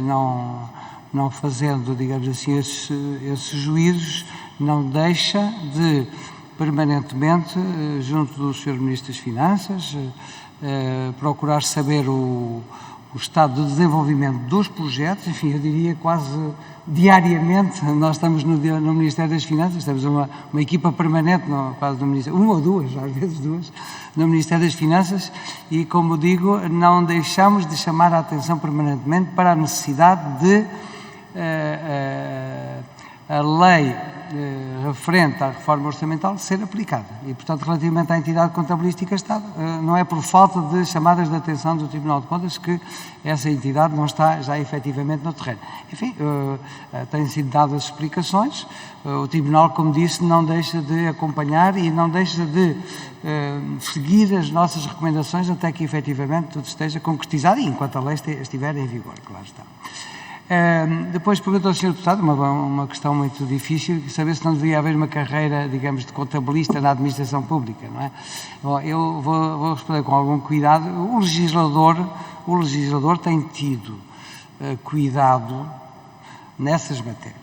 não fazendo, digamos assim, esses juízos, não deixa de, permanentemente, junto do Sr. Ministro das Finanças, procurar saber o o estado de desenvolvimento dos projetos, enfim, eu diria quase diariamente. Nós estamos no Ministério das Finanças, temos uma equipa permanente, quase no Ministério, uma ou duas, às vezes duas, no Ministério das Finanças, e, como digo, não deixamos de chamar a atenção permanentemente para a necessidade de a lei referente à reforma orçamental ser aplicada. E, portanto, relativamente à entidade contabilística Estado, não é por falta de chamadas de atenção do Tribunal de Contas que essa entidade não está já efetivamente no terreno. Enfim, têm sido dadas explicações. O Tribunal, como disse, não deixa de acompanhar e não deixa de seguir as nossas recomendações até que efetivamente tudo esteja concretizado e enquanto a lei estiver em vigor, claro está. Depois perguntou ao Sr. Deputado uma questão muito difícil, saber se não deveria haver uma carreira, digamos, de contabilista na administração pública, não é? Bom, eu vou responder com algum cuidado. O legislador tem tido cuidado nessas matérias.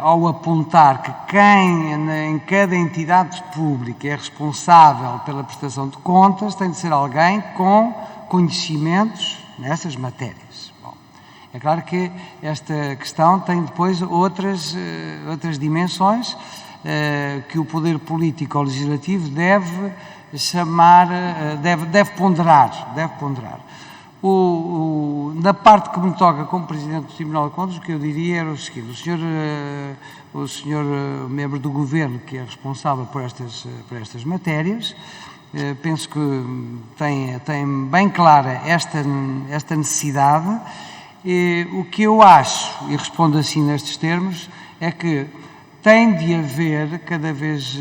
Ao apontar que quem em cada entidade pública é responsável pela prestação de contas tem de ser alguém com conhecimentos nessas matérias. Bom, é claro que esta questão tem depois outras dimensões que o poder político ou legislativo deve ponderar. Na parte que me toca como Presidente do Tribunal de Contas, o que eu diria era o seguinte: o senhor membro do Governo, que é responsável por estas matérias, penso que tem bem clara esta necessidade. O que eu acho, e respondo assim nestes termos, é que tem de haver cada vez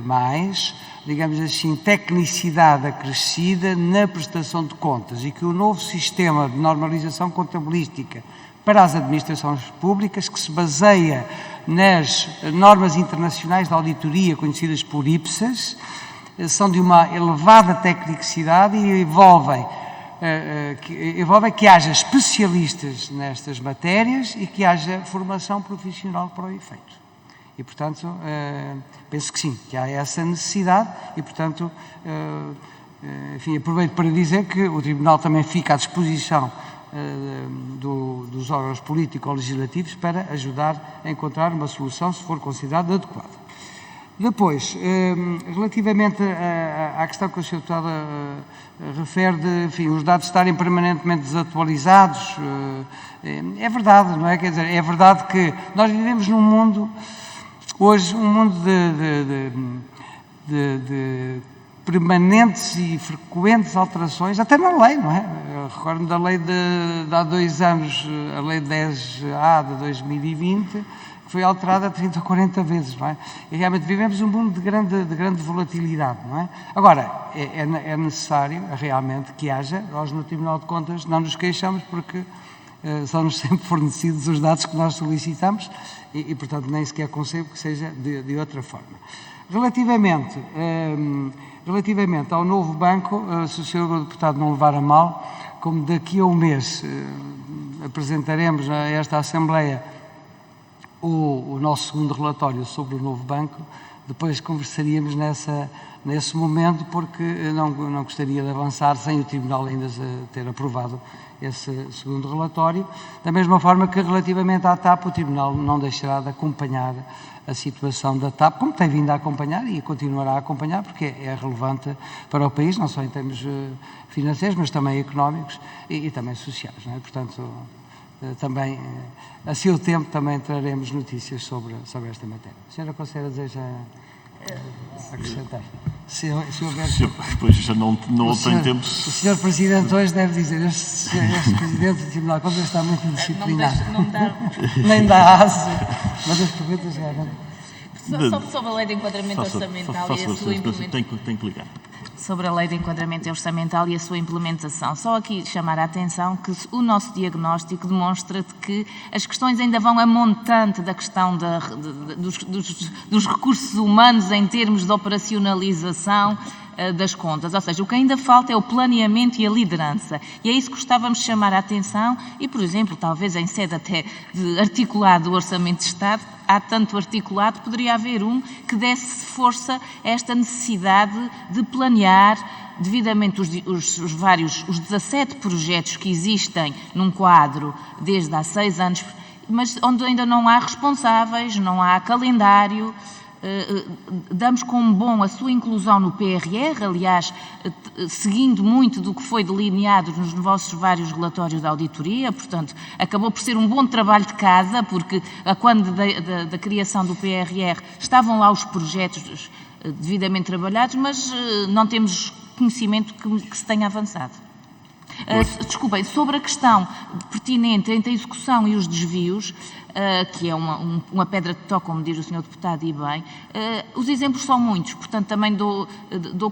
mais, digamos assim, tecnicidade acrescida na prestação de contas e que o novo sistema de normalização contabilística para as administrações públicas, que se baseia nas normas internacionais de auditoria conhecidas por IPSAS, são de uma elevada tecnicidade e envolvem que haja especialistas nestas matérias e que haja formação profissional para o efeito. E, portanto, penso que sim, que há essa necessidade e, portanto, enfim, aproveito para dizer que o Tribunal também fica à disposição dos órgãos político-legislativos para ajudar a encontrar uma solução, se for considerada adequada. Depois, relativamente à questão que o Sr. Deputado refere de, enfim, os dados estarem permanentemente desatualizados, é verdade, não é? Quer dizer, é verdade que nós vivemos num mundo, hoje, um mundo de permanentes e frequentes alterações, até na lei, não é? Eu recordo da lei de há 2 anos, a lei 10A de 2020, que foi alterada 30 ou 40 vezes, não é? E realmente vivemos um mundo de grande volatilidade, não é? Agora, é necessário realmente que haja, nós no Tribunal de Contas não nos queixamos porque são-nos sempre fornecidos os dados que nós solicitamos e portanto, nem sequer concebo que seja de outra forma. Relativamente ao novo banco, se o Sr. Deputado não levar a mal, como daqui a um mês apresentaremos a esta Assembleia o nosso segundo relatório sobre o novo banco, depois conversaríamos nesse momento, porque não gostaria de avançar sem o Tribunal ainda ter aprovado esse segundo relatório. Da mesma forma que relativamente à TAP, o Tribunal não deixará de acompanhar a situação da TAP, como tem vindo a acompanhar e continuará a acompanhar, porque é relevante para o país, não só em termos financeiros, mas também económicos e também sociais, não é? Portanto, também, a seu tempo, também traremos notícias sobre esta matéria. A senhora Conselheira deseja acrescentar? Se houver... Pois já não tenho tempo. O senhor Presidente hoje deve dizer, este Presidente do Tribunal de Contas está muito indisciplinado. Nem dá aço, mas as perguntas já não... Sobre a lei de enquadramento orçamental e a sua implementação. Tenho que ligar. Sobre a lei de enquadramento orçamental e a sua implementação. Só aqui chamar a atenção que o nosso diagnóstico demonstra que as questões ainda vão a montante da questão dos recursos humanos em termos de operacionalização das contas, ou seja, o que ainda falta é o planeamento e a liderança, e é isso que gostávamos de chamar a atenção e, por exemplo, talvez em sede até de articulado do Orçamento de Estado, há tanto articulado, poderia haver um que desse força a esta necessidade de planear devidamente os 17 projetos que existem num quadro desde há 6 anos, mas onde ainda não há responsáveis, não há calendário. Damos como bom a sua inclusão no PRR, aliás, seguindo muito do que foi delineado nos vossos vários relatórios da auditoria, portanto, acabou por ser um bom trabalho de casa, porque quando da criação do PRR estavam lá os projetos devidamente trabalhados, mas não temos conhecimento que se tenha avançado. Desculpem, sobre a questão pertinente entre a execução e os desvios, que é uma pedra de toque, como diz o Sr. Deputado, e bem, os exemplos são muitos, portanto também dou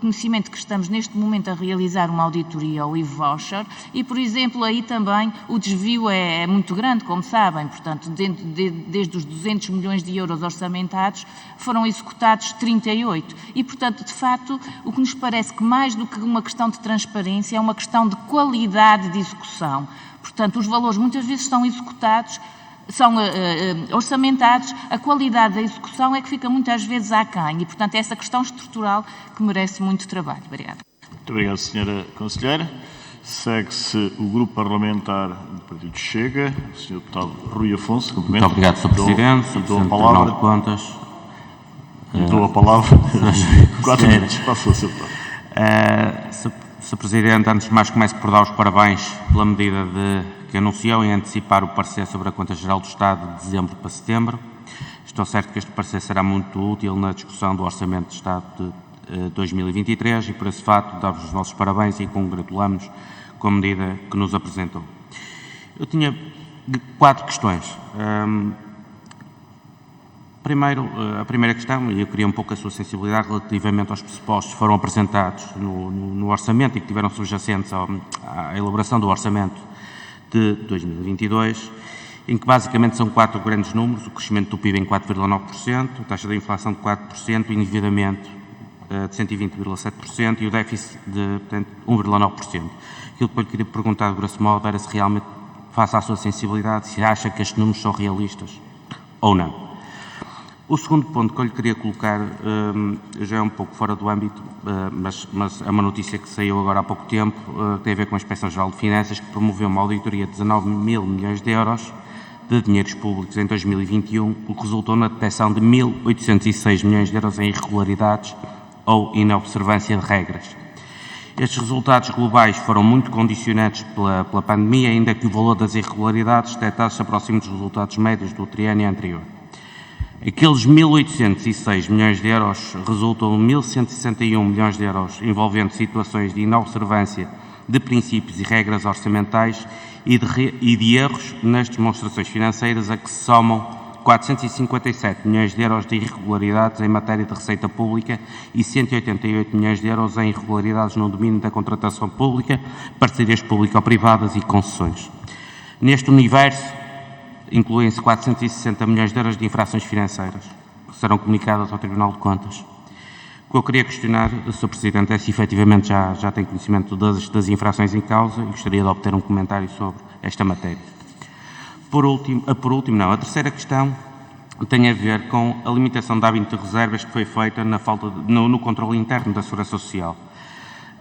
conhecimento que estamos neste momento a realizar uma auditoria ao e-voucher e, por exemplo, aí também o desvio é muito grande, como sabem, portanto, desde os 200 milhões de euros orçamentados, foram executados 38 e, portanto, de facto, o que nos parece que mais do que uma questão de transparência é uma questão de qualidade de execução. Portanto, os valores muitas vezes são executados, são orçamentados, a qualidade da execução é que fica muitas vezes aquém e, portanto, é essa questão estrutural que merece muito trabalho. Obrigada. Muito obrigado, Sra. Conselheira. Segue-se o Grupo Parlamentar do Partido Chega, o Sr. Deputado Rui Afonso. Muito obrigado, Sr. Presidente, Sr. Presidente do Tribunal de Contas. Dou a palavra. 4 minutos. Passa, Sr. Deputado. Sr. Presidente, antes de mais começo por dar os parabéns pela medida que anunciou em antecipar o parecer sobre a Conta Geral do Estado de dezembro para setembro. Estou certo que este parecer será muito útil na discussão do Orçamento de Estado de 2023 e, por esse fato, damos os nossos parabéns e congratulamos com a medida que nos apresentou. Eu tinha 4 questões. Primeiro, a primeira questão, e eu queria um pouco a sua sensibilidade relativamente aos pressupostos que foram apresentados no Orçamento e que tiveram subjacentes à elaboração do Orçamento de 2022, em que basicamente são 4 grandes números: o crescimento do PIB em 4,9%, a taxa de inflação de 4%, o endividamento de 120,7% e o déficit de, portanto, 1,9%. Aquilo que eu lhe queria perguntar, de grosso modo, era se realmente, face à sua sensibilidade, se acha que estes números são realistas ou não. O segundo ponto que eu lhe queria colocar já é um pouco fora do âmbito, mas é uma notícia que saiu agora há pouco tempo, que tem a ver com a Inspeção-Geral de Finanças, que promoveu uma auditoria de 19 mil milhões de euros de dinheiros públicos em 2021, o que resultou na detecção de 1.806 milhões de euros em irregularidades ou inobservância de regras. Estes resultados globais foram muito condicionados pela pandemia, ainda que o valor das irregularidades detectadas se aproxime dos resultados médios do triênio anterior. Aqueles 1.806 milhões de euros resultam de 1.161 milhões de euros envolvendo situações de inobservância de princípios e regras orçamentais e de erros nas demonstrações financeiras, a que se somam 457 milhões de euros de irregularidades em matéria de receita pública e 188 milhões de euros em irregularidades no domínio da contratação pública, parcerias público-privadas e concessões. Neste universo, incluem-se 460 milhões de euros de infrações financeiras, que serão comunicadas ao Tribunal de Contas. O que eu queria questionar, Sr. Presidente, é se efetivamente já tem conhecimento das infrações em causa e gostaria de obter um comentário sobre esta matéria. A terceira questão tem a ver com a limitação da hábito de reservas que foi feita no controle interno da Segurança Social.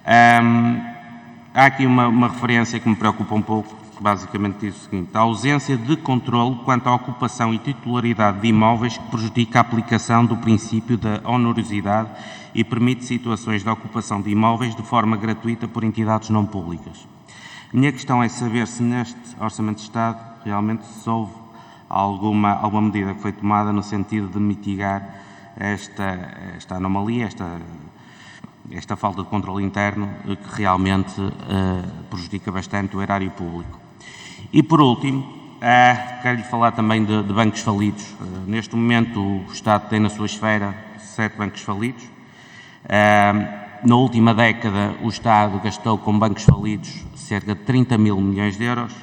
Há aqui uma referência que me preocupa um pouco, que basicamente diz o seguinte: a ausência de controle quanto à ocupação e titularidade de imóveis que prejudica a aplicação do princípio da onerosidade e permite situações de ocupação de imóveis de forma gratuita por entidades não públicas. A minha questão é saber se neste Orçamento de Estado realmente se houve alguma medida que foi tomada no sentido de mitigar esta anomalia, esta falta de controle interno que realmente prejudica bastante o erário público. E, por último, quero-lhe falar também de bancos falidos. Neste momento, o Estado tem na sua esfera 7 bancos falidos. Na última década, o Estado gastou com bancos falidos cerca de 30 mil milhões de euros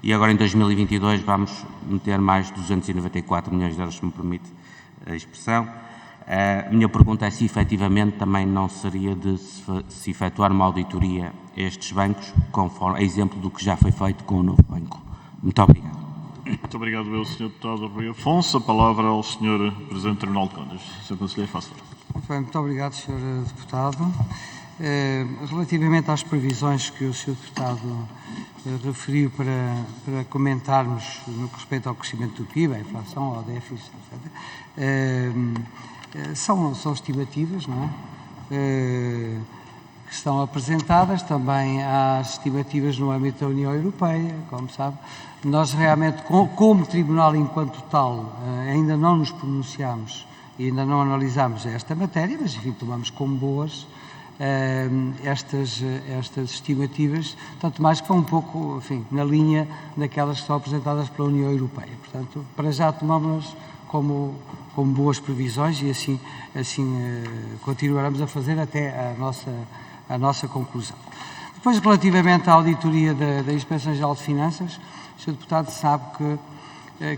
e agora, em 2022, vamos meter mais 294 milhões de euros, se me permite a expressão. A minha pergunta é se efetivamente também não seria de se efetuar uma auditoria a estes bancos, conforme a exemplo do que já foi feito com o novo banco. Muito obrigado. Muito obrigado, eu, Sr. Deputado Rui Afonso. A palavra ao Sr. Presidente do Tribunal de Contas. Sr. Conselheiro, faça favor. Muito bem, muito obrigado, Sr. Deputado. Relativamente às previsões que o Sr. Deputado referiu para comentarmos no que respeita ao crescimento do PIB, à inflação, ao déficit, etc., são estimativas, não é? Que estão apresentadas, também há estimativas no âmbito da União Europeia, como sabe. Nós realmente, como Tribunal enquanto tal, ainda não nos pronunciamos e ainda não analisámos esta matéria, mas enfim, tomamos como boas estas estimativas, tanto mais que vão um pouco, enfim, na linha daquelas que são apresentadas pela União Europeia. Portanto, para já tomamos-las como boas previsões e assim continuaremos a fazer até a nossa conclusão. Depois, relativamente à auditoria da Inspeção-Geral de Finanças, o Sr. Deputado sabe que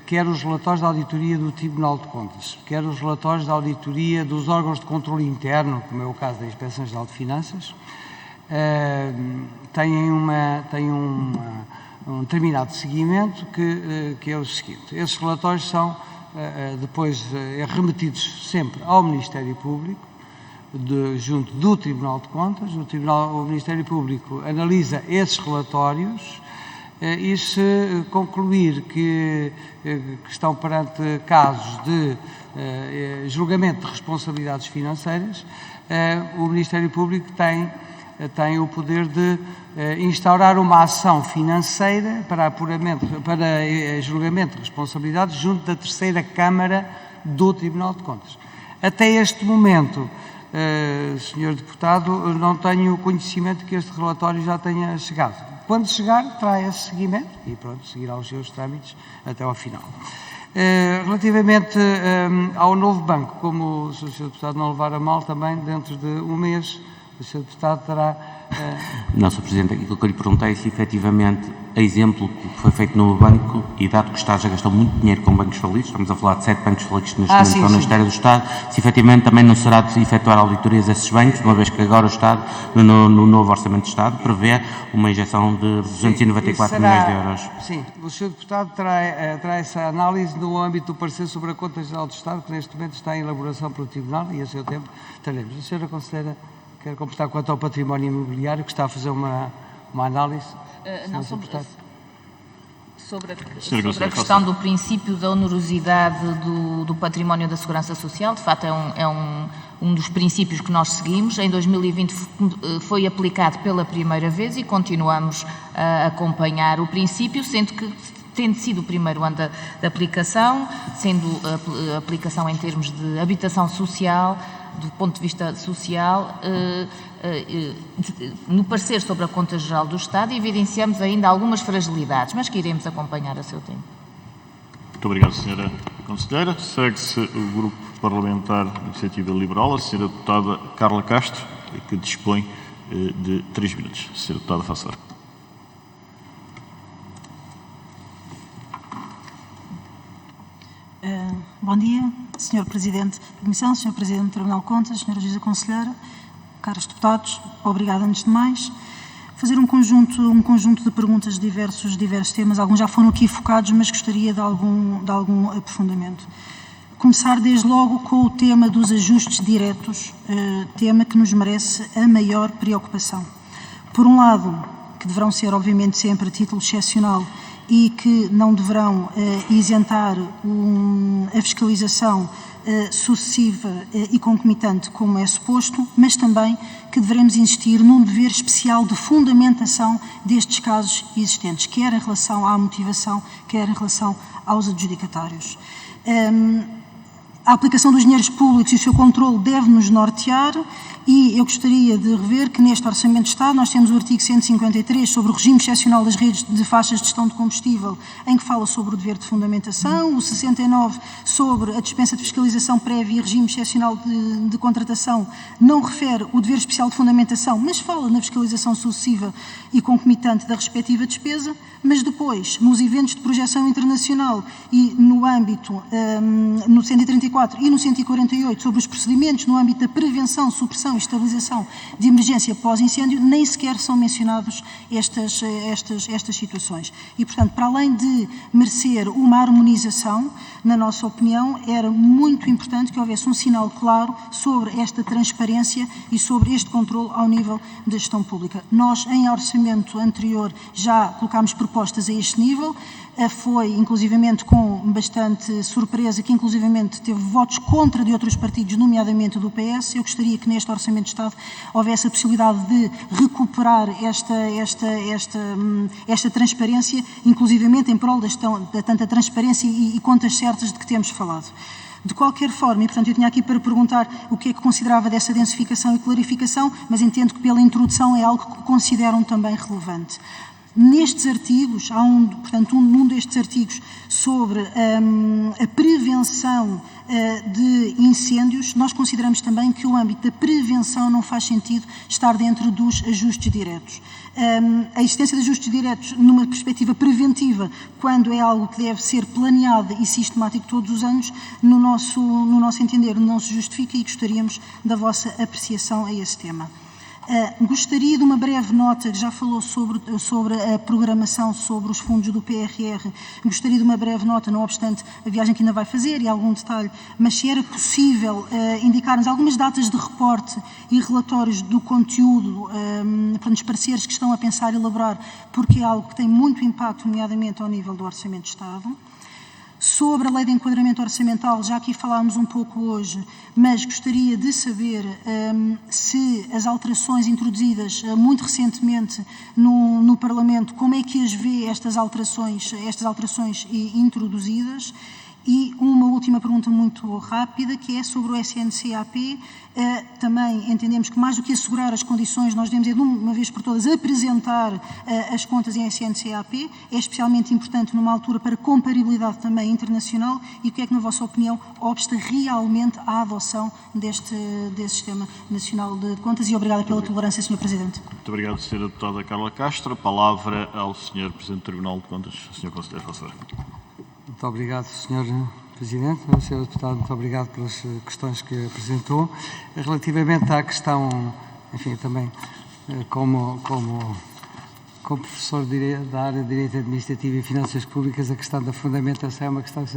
quer os relatórios da auditoria do Tribunal de Contas, quer os relatórios da auditoria dos órgãos de controle interno, como é o caso da Inspeção-Geral de Finanças, têm um determinado seguimento que é o seguinte: esses relatórios são depois remetidos sempre ao Ministério Público, junto do Tribunal de Contas. O Ministério Público analisa esses relatórios e se concluir que estão perante casos de julgamento de responsabilidades financeiras, o Ministério Público tem o poder de instaurar uma ação financeira para julgamento de responsabilidades junto da terceira Câmara do Tribunal de Contas. Até este momento, Sr. Deputado, não tenho conhecimento que este relatório já tenha chegado. Quando chegar, terá esse seguimento e pronto, seguirá os seus trâmites até ao final. Relativamente ao novo banco, como o Sr. Deputado não levar a mal, também dentro de um mês o Sr. Deputado terá... Não, Sr. Presidente, aquilo que eu lhe perguntei é se efetivamente, a exemplo do que foi feito no banco, e dado que o Estado já gastou muito dinheiro com bancos falidos, estamos a falar de 7 bancos falidos neste momento estão na história do Estado, se efetivamente também não será de efetuar auditorias a esses bancos, uma vez que agora o Estado, no novo Orçamento de Estado, prevê uma injeção de 294 milhões de euros. Sim, o Sr. Deputado terá essa análise no âmbito do parecer sobre a Conta Geral do Estado, que neste momento está em elaboração pelo Tribunal, e a seu tempo teremos. A Sra. Conselheira quer completar quanto ao património imobiliário, que está a fazer uma análise? Não, sobre a questão do princípio da onerosidade do património da Segurança Social. De facto, é um dos princípios que nós seguimos. Em 2020 foi aplicado pela primeira vez e continuamos a acompanhar o princípio, sendo que, tendo sido o primeiro ano da aplicação, sendo a aplicação em termos de habitação social, do ponto de vista social, no parecer sobre a Conta Geral do Estado, evidenciamos ainda algumas fragilidades, mas que iremos acompanhar a seu tempo. Muito obrigado, Sra. Conselheira. Segue-se o Grupo Parlamentar de Iniciativa Liberal, a Sra. Deputada Carla Castro, que dispõe de 3 minutos. Sra. Deputada, faça favor. Bom dia, Sr. Presidente da Comissão, Sr. Presidente do Tribunal de Contas, Sra. Juíza Conselheira, caros deputados, obrigada antes de mais. Fazer um conjunto de perguntas de diversos temas, alguns já foram aqui focados, mas gostaria de algum aprofundamento. Começar desde logo com o tema dos ajustes diretos, tema que nos merece a maior preocupação. Por um lado, que deverão ser obviamente sempre a título excepcional e que não deverão isentar a fiscalização sucessiva e concomitante, como é suposto, mas também que devemos insistir num dever especial de fundamentação destes casos existentes, quer em relação à motivação, quer em relação aos adjudicatários. A aplicação dos dinheiros públicos e o seu controle deve-nos nortear E eu gostaria de rever que neste Orçamento de Estado nós temos o artigo 153 sobre o regime excepcional das redes de faixas de gestão de combustível, em que fala sobre o dever de fundamentação, o 69 sobre a dispensa de fiscalização prévia e regime excepcional de contratação, não refere o dever especial de fundamentação, mas fala na fiscalização sucessiva e concomitante da respectiva despesa, mas depois, nos eventos de projeção internacional e no âmbito, no 134 e no 148, sobre os procedimentos no âmbito da prevenção, supressão e estabilização de emergência pós-incêndio, nem sequer são mencionados estas situações. E, portanto, para além de merecer uma harmonização, na nossa opinião, era muito importante que houvesse um sinal claro sobre esta transparência e sobre este controle ao nível da gestão pública. Nós, em orçamento anterior, já colocámos propostas a este nível, foi inclusivamente com bastante surpresa que inclusivamente teve votos contra de outros partidos, nomeadamente do PS. Eu gostaria que neste Orçamento de Estado houvesse a possibilidade de recuperar esta transparência, inclusivamente em prol da tanta transparência e contas certas de que temos falado. De qualquer forma, e portanto eu tinha aqui para perguntar o que é que considerava dessa densificação e clarificação, mas entendo que pela introdução é algo que consideram também relevante. Nestes artigos, há num destes artigos sobre a prevenção de incêndios, nós consideramos também que o âmbito da prevenção não faz sentido estar dentro dos ajustes diretos. A existência de ajustes diretos numa perspectiva preventiva, quando é algo que deve ser planeado e sistemático todos os anos, no nosso entender não se justifica e gostaríamos da vossa apreciação a esse tema. Gostaria de uma breve nota, que já falou sobre a programação, sobre os fundos do PRR, gostaria de uma breve nota, não obstante a viagem que ainda vai fazer e algum detalhe, mas se era possível indicar-nos algumas datas de reporte e relatórios do conteúdo, para nos pareceres que estão a pensar elaborar, porque é algo que tem muito impacto, nomeadamente ao nível do Orçamento de Estado. Sobre a Lei de Enquadramento Orçamental, já aqui falámos um pouco hoje, mas gostaria de saber se as alterações introduzidas muito recentemente no Parlamento, como é que as vê estas alterações introduzidas. E uma última pergunta muito rápida, que é sobre o SNCAP. Também entendemos que mais do que assegurar as condições, nós devemos, de uma vez por todas, apresentar as contas em SNCAP. É especialmente importante numa altura para comparabilidade também internacional. E o que é que, na vossa opinião, obsta realmente à adoção deste Sistema Nacional de Contas? E obrigada pela tolerância, Sr. Presidente. Muito obrigado, Sra. Deputada Carla Castro. A palavra ao Sr. Presidente do Tribunal de Contas, Sr. Conselheiro Rossor. Muito obrigado, Sr. Presidente. Sr. Deputado, muito obrigado pelas questões que apresentou. Relativamente à questão, enfim, também como professor da área de Direito Administrativo e Finanças Públicas, a questão da fundamentação é uma questão que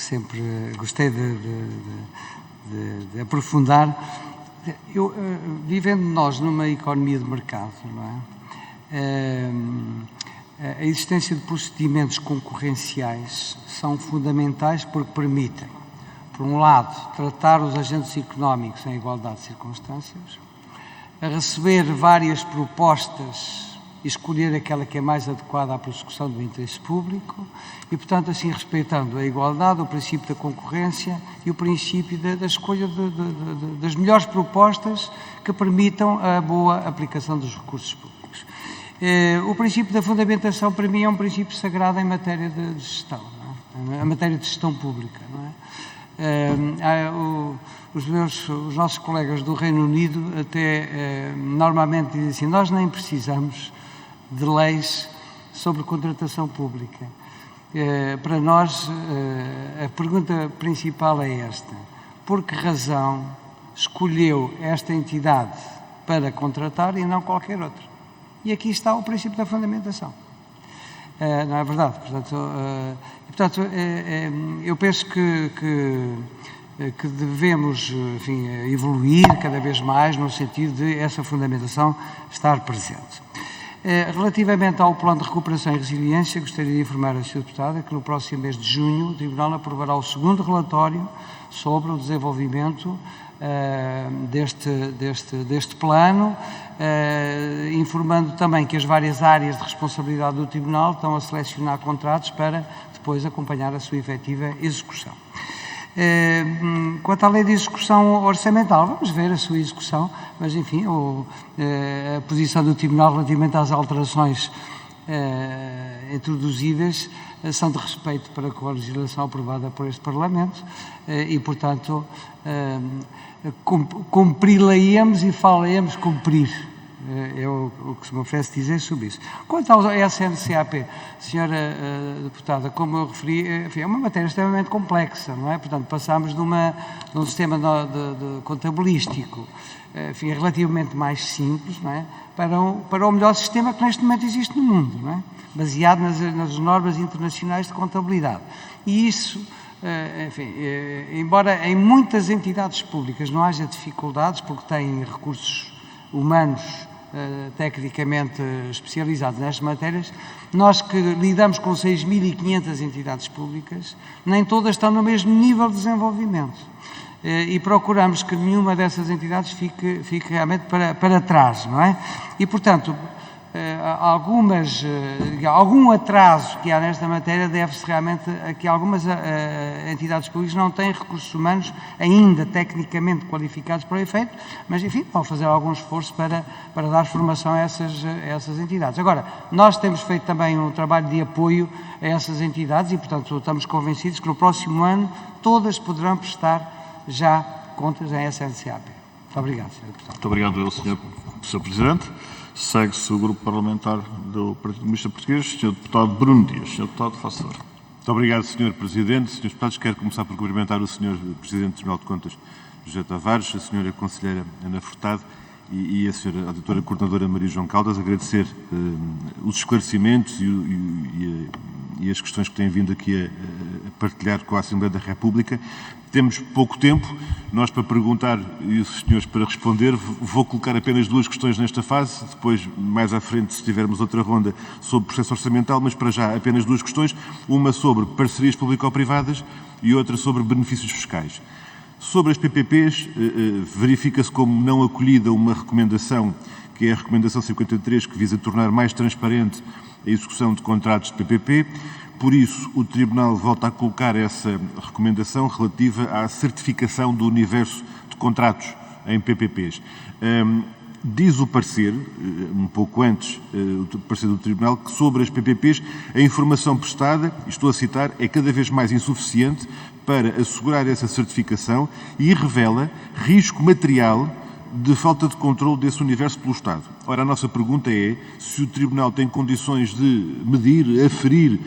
sempre gostei de aprofundar. Vivendo nós numa economia de mercado, não é? A existência de procedimentos concorrenciais são fundamentais porque permitem, por um lado, tratar os agentes económicos em igualdade de circunstâncias, a receber várias propostas e escolher aquela que é mais adequada à prossecução do interesse público e, portanto, assim respeitando a igualdade, o princípio da concorrência e o princípio da escolha das melhores propostas que permitam a boa aplicação dos recursos públicos. O princípio da fundamentação, para mim, é um princípio sagrado em matéria de gestão, não é? A matéria de gestão pública, não é? Os nossos colegas do Reino Unido até normalmente dizem assim: nós nem precisamos de leis sobre contratação pública. Para nós, a pergunta principal é esta: por que razão escolheu esta entidade para contratar e não qualquer outra? E aqui está o princípio da fundamentação. Não é verdade? Portanto, eu penso que devemos, enfim, evoluir cada vez mais no sentido de essa fundamentação estar presente. Relativamente ao Plano de Recuperação e Resiliência, gostaria de informar a Sra. Deputada que no próximo mês de junho o Tribunal aprovará o segundo relatório sobre o desenvolvimento deste plano, informando também que as várias áreas de responsabilidade do Tribunal estão a selecionar contratos para depois acompanhar a sua efetiva execução. Quanto à lei de execução orçamental, vamos ver a sua execução, mas enfim, a posição do Tribunal relativamente às alterações introduzidas são de respeito para com a legislação aprovada por este Parlamento e, portanto, cumpri-la-íamos e fala-íamos cumprir. É o que se me oferece dizer sobre isso. Quanto ao SNCAP, senhora deputada, como eu referi, enfim, é uma matéria extremamente complexa, não é? Portanto, passámos de um sistema de contabilístico, enfim, relativamente mais simples, não é? Para o melhor sistema que neste momento existe no mundo, não é? Baseado nas normas internacionais de contabilidade. E isso, enfim, embora em muitas entidades públicas não haja dificuldades, porque têm recursos humanos tecnicamente especializados nestas matérias, nós que lidamos com 6.500 entidades públicas, nem todas estão no mesmo nível de desenvolvimento. E procuramos que nenhuma dessas entidades fique realmente para trás, não é? E, portanto, algum atraso que há nesta matéria deve-se realmente a que algumas entidades públicas não têm recursos humanos ainda tecnicamente qualificados para o efeito, mas, enfim, vão fazer algum esforço para dar formação a essas entidades. Agora, nós temos feito também um trabalho de apoio a essas entidades e, portanto, estamos convencidos que no próximo ano todas poderão prestar já contas em SNCAP. Muito obrigado, Sr. Deputado. Muito obrigado, Sr. Presidente. Segue-se o Grupo Parlamentar do Partido Comunista Português, Sr. Deputado Bruno Dias. Sr. Deputado, faça favor. Muito obrigado, Sr. Presidente. Srs. Deputados, quero começar por cumprimentar o Sr. Presidente do Tribunal de Contas, José Tavares, a Sra. Conselheira Ana Furtado e a Sra. Auditora Coordenadora Maria João Caldas, agradecer os esclarecimentos e as questões que têm vindo aqui a partilhar com a Assembleia da República. Temos pouco tempo, nós para perguntar e os senhores para responder, vou colocar apenas duas questões nesta fase, depois mais à frente, se tivermos outra ronda, sobre o processo orçamental, mas para já apenas duas questões, uma sobre parcerias público-privadas e outra sobre benefícios fiscais. Sobre as PPPs, verifica-se como não acolhida uma recomendação, que é a recomendação 53, que visa tornar mais transparente a execução de contratos de PPP. Por isso, o Tribunal volta a colocar essa recomendação relativa à certificação do universo de contratos em PPPs. Diz o parecer, um pouco antes, o parecer do Tribunal, que sobre as PPPs a informação prestada, e estou a citar, é cada vez mais insuficiente para assegurar essa certificação e revela risco material de falta de controle desse universo pelo Estado. Ora, a nossa pergunta é se o Tribunal tem condições de medir, aferir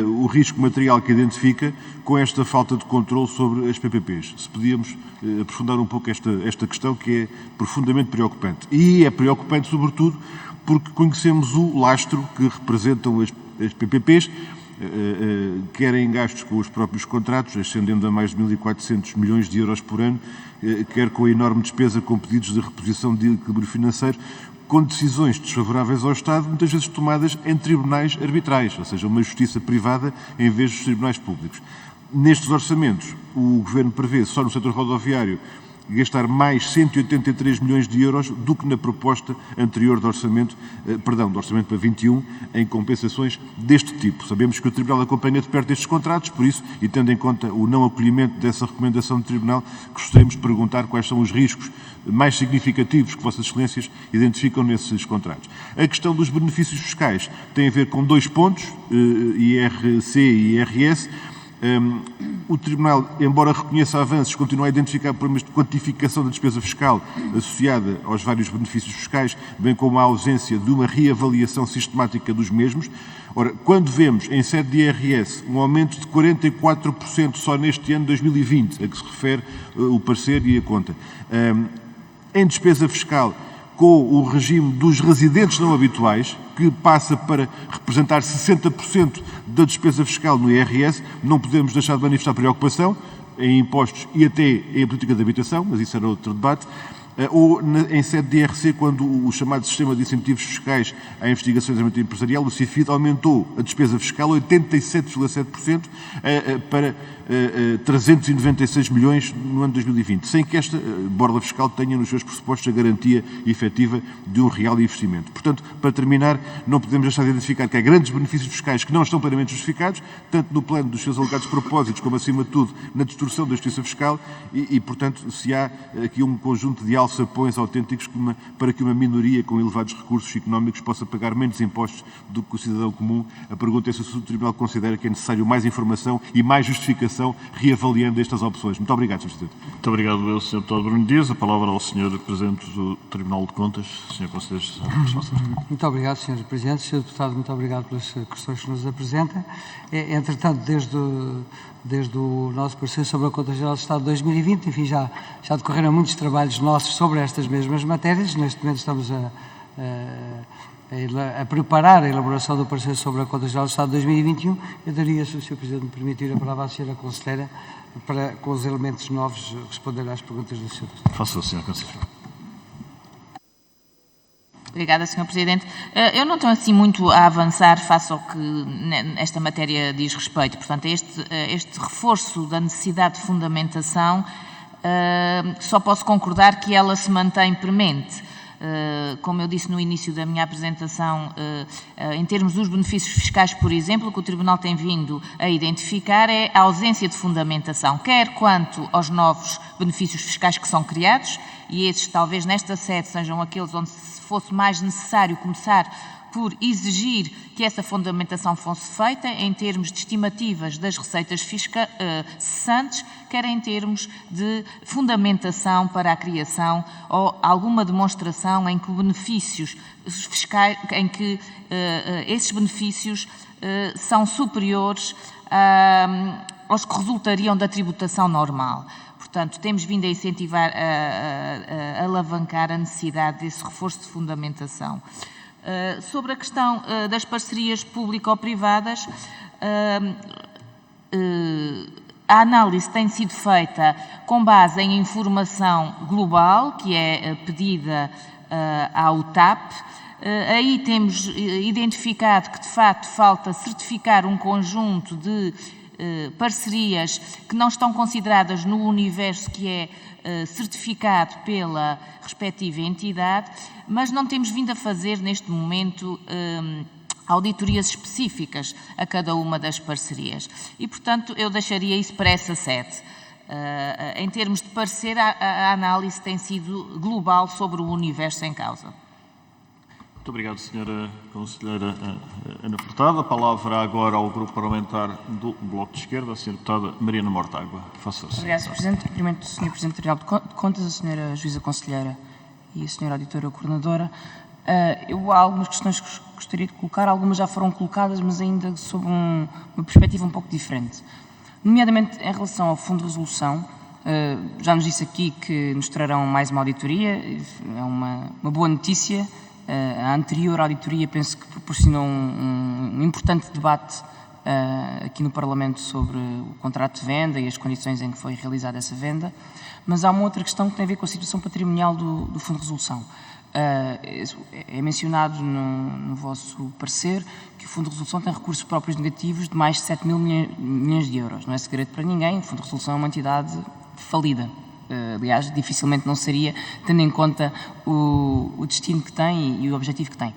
o risco material que identifica com esta falta de controle sobre as PPPs. Se podíamos aprofundar um pouco esta questão, que é profundamente preocupante. E é preocupante, sobretudo, porque conhecemos o lastro que representam as PPPs, quer em gastos com os próprios contratos, ascendendo a mais de 1.400 milhões de euros por ano, quer com a enorme despesa com pedidos de reposição de equilíbrio financeiro, com decisões desfavoráveis ao Estado, muitas vezes tomadas em tribunais arbitrais, ou seja, uma justiça privada em vez dos tribunais públicos. Nestes orçamentos, o Governo prevê, só no setor rodoviário, gastar mais 183 milhões de euros do que na proposta anterior do orçamento para 21, em compensações deste tipo. Sabemos que o Tribunal acompanha de perto estes contratos, por isso, e tendo em conta o não acolhimento dessa recomendação do Tribunal, gostaríamos de perguntar quais são os riscos mais significativos que Vossas Excelências identificam nesses contratos. A questão dos benefícios fiscais tem a ver com dois pontos, IRC e IRS. O Tribunal, embora reconheça avanços, continua a identificar problemas de quantificação da despesa fiscal associada aos vários benefícios fiscais, bem como a ausência de uma reavaliação sistemática dos mesmos. Ora, quando vemos em sede de IRS um aumento de 44% só neste ano 2020, a que se refere o parecer e a conta, em despesa fiscal, com o regime dos residentes não habituais, que passa para representar 60% da despesa fiscal no IRS, não podemos deixar de manifestar preocupação em impostos e até em política de habitação, mas isso era outro debate. ou em sede de IRC, quando o chamado Sistema de Incentivos Fiscais à Investigação e Desenvolvimento Empresarial, o CIFID, aumentou a despesa fiscal 87,7% para 396 milhões no ano de 2020, sem que esta borda fiscal tenha nos seus pressupostos a garantia efetiva de um real investimento. Portanto, para terminar, não podemos deixar de identificar que há grandes benefícios fiscais que não estão plenamente justificados, tanto no plano dos seus alegados propósitos, como, acima de tudo, na distorção da justiça fiscal e, portanto, se há aqui um conjunto de alçapões autênticos para que uma minoria com elevados recursos económicos possa pagar menos impostos do que o cidadão comum, a pergunta é se o Tribunal considera que é necessário mais informação e mais justificação reavaliando estas opções. Muito obrigado, Sr. Presidente. Muito obrigado, Sr. Deputado Bruno Dias. A palavra ao Sr. Presidente do Tribunal de Contas, Sr. Conselheiro. Muito obrigado, Sr. Presidente. Sr. Deputado, muito obrigado pelas questões que nos apresenta. Entretanto, desde o nosso parecer sobre a Conta Geral do Estado de 2020, enfim, já decorreram muitos trabalhos nossos sobre estas mesmas matérias. Neste momento estamos a preparar a elaboração do parecer sobre a Conta Geral do Estado de 2021. Eu daria, se o Sr. Presidente me permitir, a palavra à Sra. Conselheira para, com os elementos novos, responder às perguntas do Sr. Presidente. Faça o Sr. Conselheiro. Obrigada, Sr. Presidente. Eu não tenho assim muito a avançar face ao que esta matéria diz respeito. Portanto, este reforço da necessidade de fundamentação, só posso concordar que ela se mantém premente. Como eu disse no início da minha apresentação, em termos dos benefícios fiscais, por exemplo, o que o Tribunal tem vindo a identificar é a ausência de fundamentação, quer quanto aos novos benefícios fiscais que são criados, e esses talvez nesta sede sejam aqueles onde se fosse mais necessário começar por exigir que essa fundamentação fosse feita em termos de estimativas das receitas cessantes, quer em termos de fundamentação para a criação ou alguma demonstração em que benefícios fiscais, em que esses benefícios são superiores aos que resultariam da tributação normal. Portanto, temos vindo a incentivar, a alavancar a necessidade desse reforço de fundamentação. Sobre a questão das parcerias público-privadas, a análise tem sido feita com base em informação global, que é pedida à UTAP. Aí temos identificado que, de facto, falta certificar um conjunto de parcerias que não estão consideradas no universo que é certificado pela respectiva entidade, mas não temos vindo a fazer neste momento auditorias específicas a cada uma das parcerias. E, portanto, eu deixaria isso para essa sede. Em termos de parecer, a análise tem sido global sobre o universo em causa. Muito obrigado, Sra. Conselheira Ana Furtado. A palavra agora ao Grupo Parlamentar do Bloco de Esquerda, a Sra. Deputada Mariana Mortágua. Faça-se. Obrigado, Sr. Presidente. Cumprimento o Sr. Presidente do Tribunal de Contas, a Sra. Juíza Conselheira e a Sra. Auditora Coordenadora. Há algumas questões que gostaria de colocar, algumas já foram colocadas, mas ainda sob uma perspectiva um pouco diferente. Nomeadamente em relação ao Fundo de Resolução, já nos disse aqui que nos trarão mais uma auditoria, é uma boa notícia. A anterior auditoria penso que proporcionou um importante debate aqui no Parlamento sobre o contrato de venda e as condições em que foi realizada essa venda, mas há uma outra questão que tem a ver com a situação patrimonial do Fundo de Resolução. É mencionado no vosso parecer que o Fundo de Resolução tem recursos próprios negativos de mais de 7 mil milhões de euros. Não é segredo para ninguém, o Fundo de Resolução é uma entidade falida. Aliás, dificilmente não seria, tendo em conta o destino que tem e o objetivo que tem.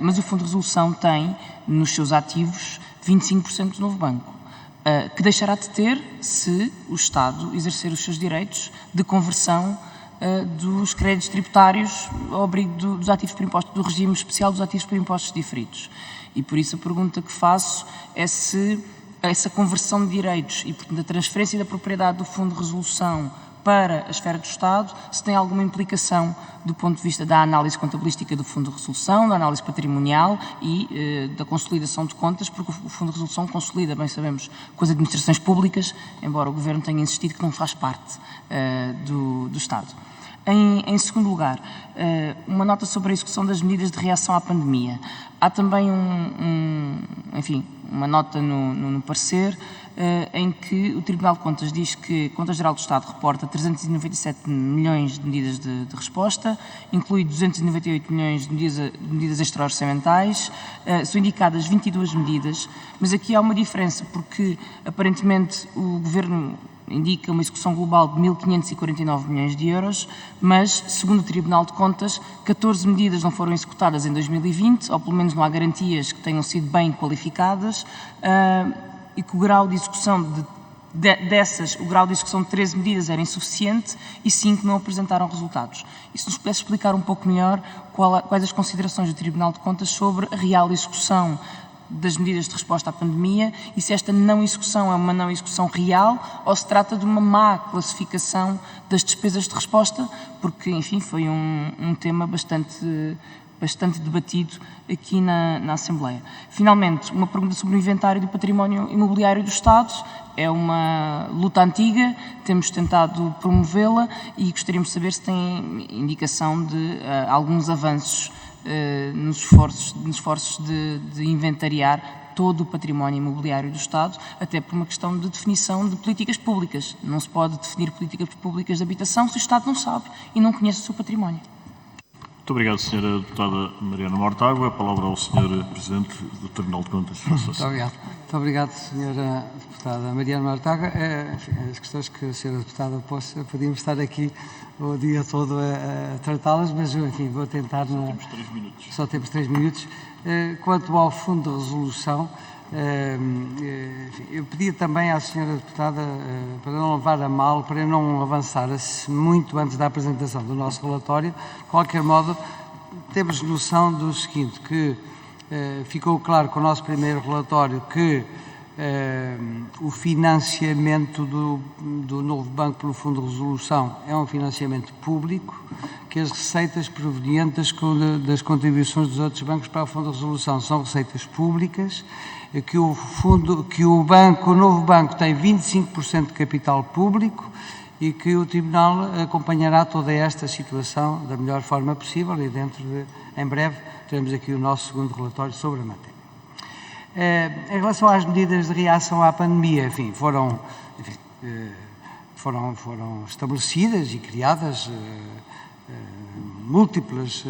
Mas o Fundo de Resolução tem, nos seus ativos, 25% do novo banco, que deixará de ter se o Estado exercer os seus direitos de conversão dos créditos tributários ao abrigo dos ativos por impostos, do regime especial dos ativos por impostos diferidos. E por isso a pergunta que faço é se essa conversão de direitos e, portanto, a transferência da propriedade do Fundo de Resolução para a esfera do Estado, se tem alguma implicação do ponto de vista da análise contabilística do Fundo de Resolução, da análise patrimonial e da consolidação de contas, porque o Fundo de Resolução consolida, bem sabemos, com as administrações públicas, embora o Governo tenha insistido que não faz parte do Estado. Em segundo lugar, uma nota sobre a execução das medidas de reação à pandemia. Há também uma nota no parecer em que o Tribunal de Contas diz que a Conta Geral do Estado reporta 397 milhões de medidas de resposta, inclui 298 milhões de medidas extra-orçamentais, são indicadas 22 medidas, mas aqui há uma diferença porque aparentemente o Governo indica uma execução global de 1.549 milhões de euros, mas, segundo o Tribunal de Contas, 14 medidas não foram executadas em 2020, ou pelo menos não há garantias que tenham sido bem qualificadas, e que o grau de execução o grau de execução de 13 medidas era insuficiente e 5 não apresentaram resultados. E se nos pudesse explicar um pouco melhor quais as considerações do Tribunal de Contas sobre a real execução das medidas de resposta à pandemia e se esta não execução é uma não execução real ou se trata de uma má classificação das despesas de resposta, porque, enfim, foi um tema bastante debatido aqui na Assembleia. Finalmente, uma pergunta sobre o inventário do património imobiliário do Estado. É uma luta antiga, temos tentado promovê-la e gostaríamos de saber se tem indicação de alguns avanços nos esforços de inventariar todo o património imobiliário do Estado, até por uma questão de definição de políticas públicas. Não se pode definir políticas públicas de habitação se o Estado não sabe e não conhece o seu património. Muito obrigado, Sra. Deputada Mariana Mortágua. A palavra ao Sr. Presidente do Tribunal de Contas. Muito obrigado. Muito obrigado, Sra. Deputada Mariana Mortágua. As questões que a Sra. Deputada podíamos estar aqui o dia todo a tratá-las, mas, enfim, vou tentar... Só temos 3 minutos. Só temos 3 minutos. Quanto ao fundo de resolução, eu pedia também à Sra. Deputada, para não levar a mal, para não avançar muito antes da apresentação do nosso relatório, de qualquer modo, temos noção do seguinte, que ficou claro com o nosso primeiro relatório que o financiamento do novo banco pelo Fundo de Resolução é um financiamento público, que as receitas provenientes das contribuições dos outros bancos para o Fundo de Resolução são receitas públicas, que o novo banco tem 25% de capital público e que o Tribunal acompanhará toda esta situação da melhor forma possível e em breve teremos aqui o nosso segundo relatório sobre a matéria. Em relação às medidas de reação à pandemia, enfim, foram estabelecidas e criadas múltiplas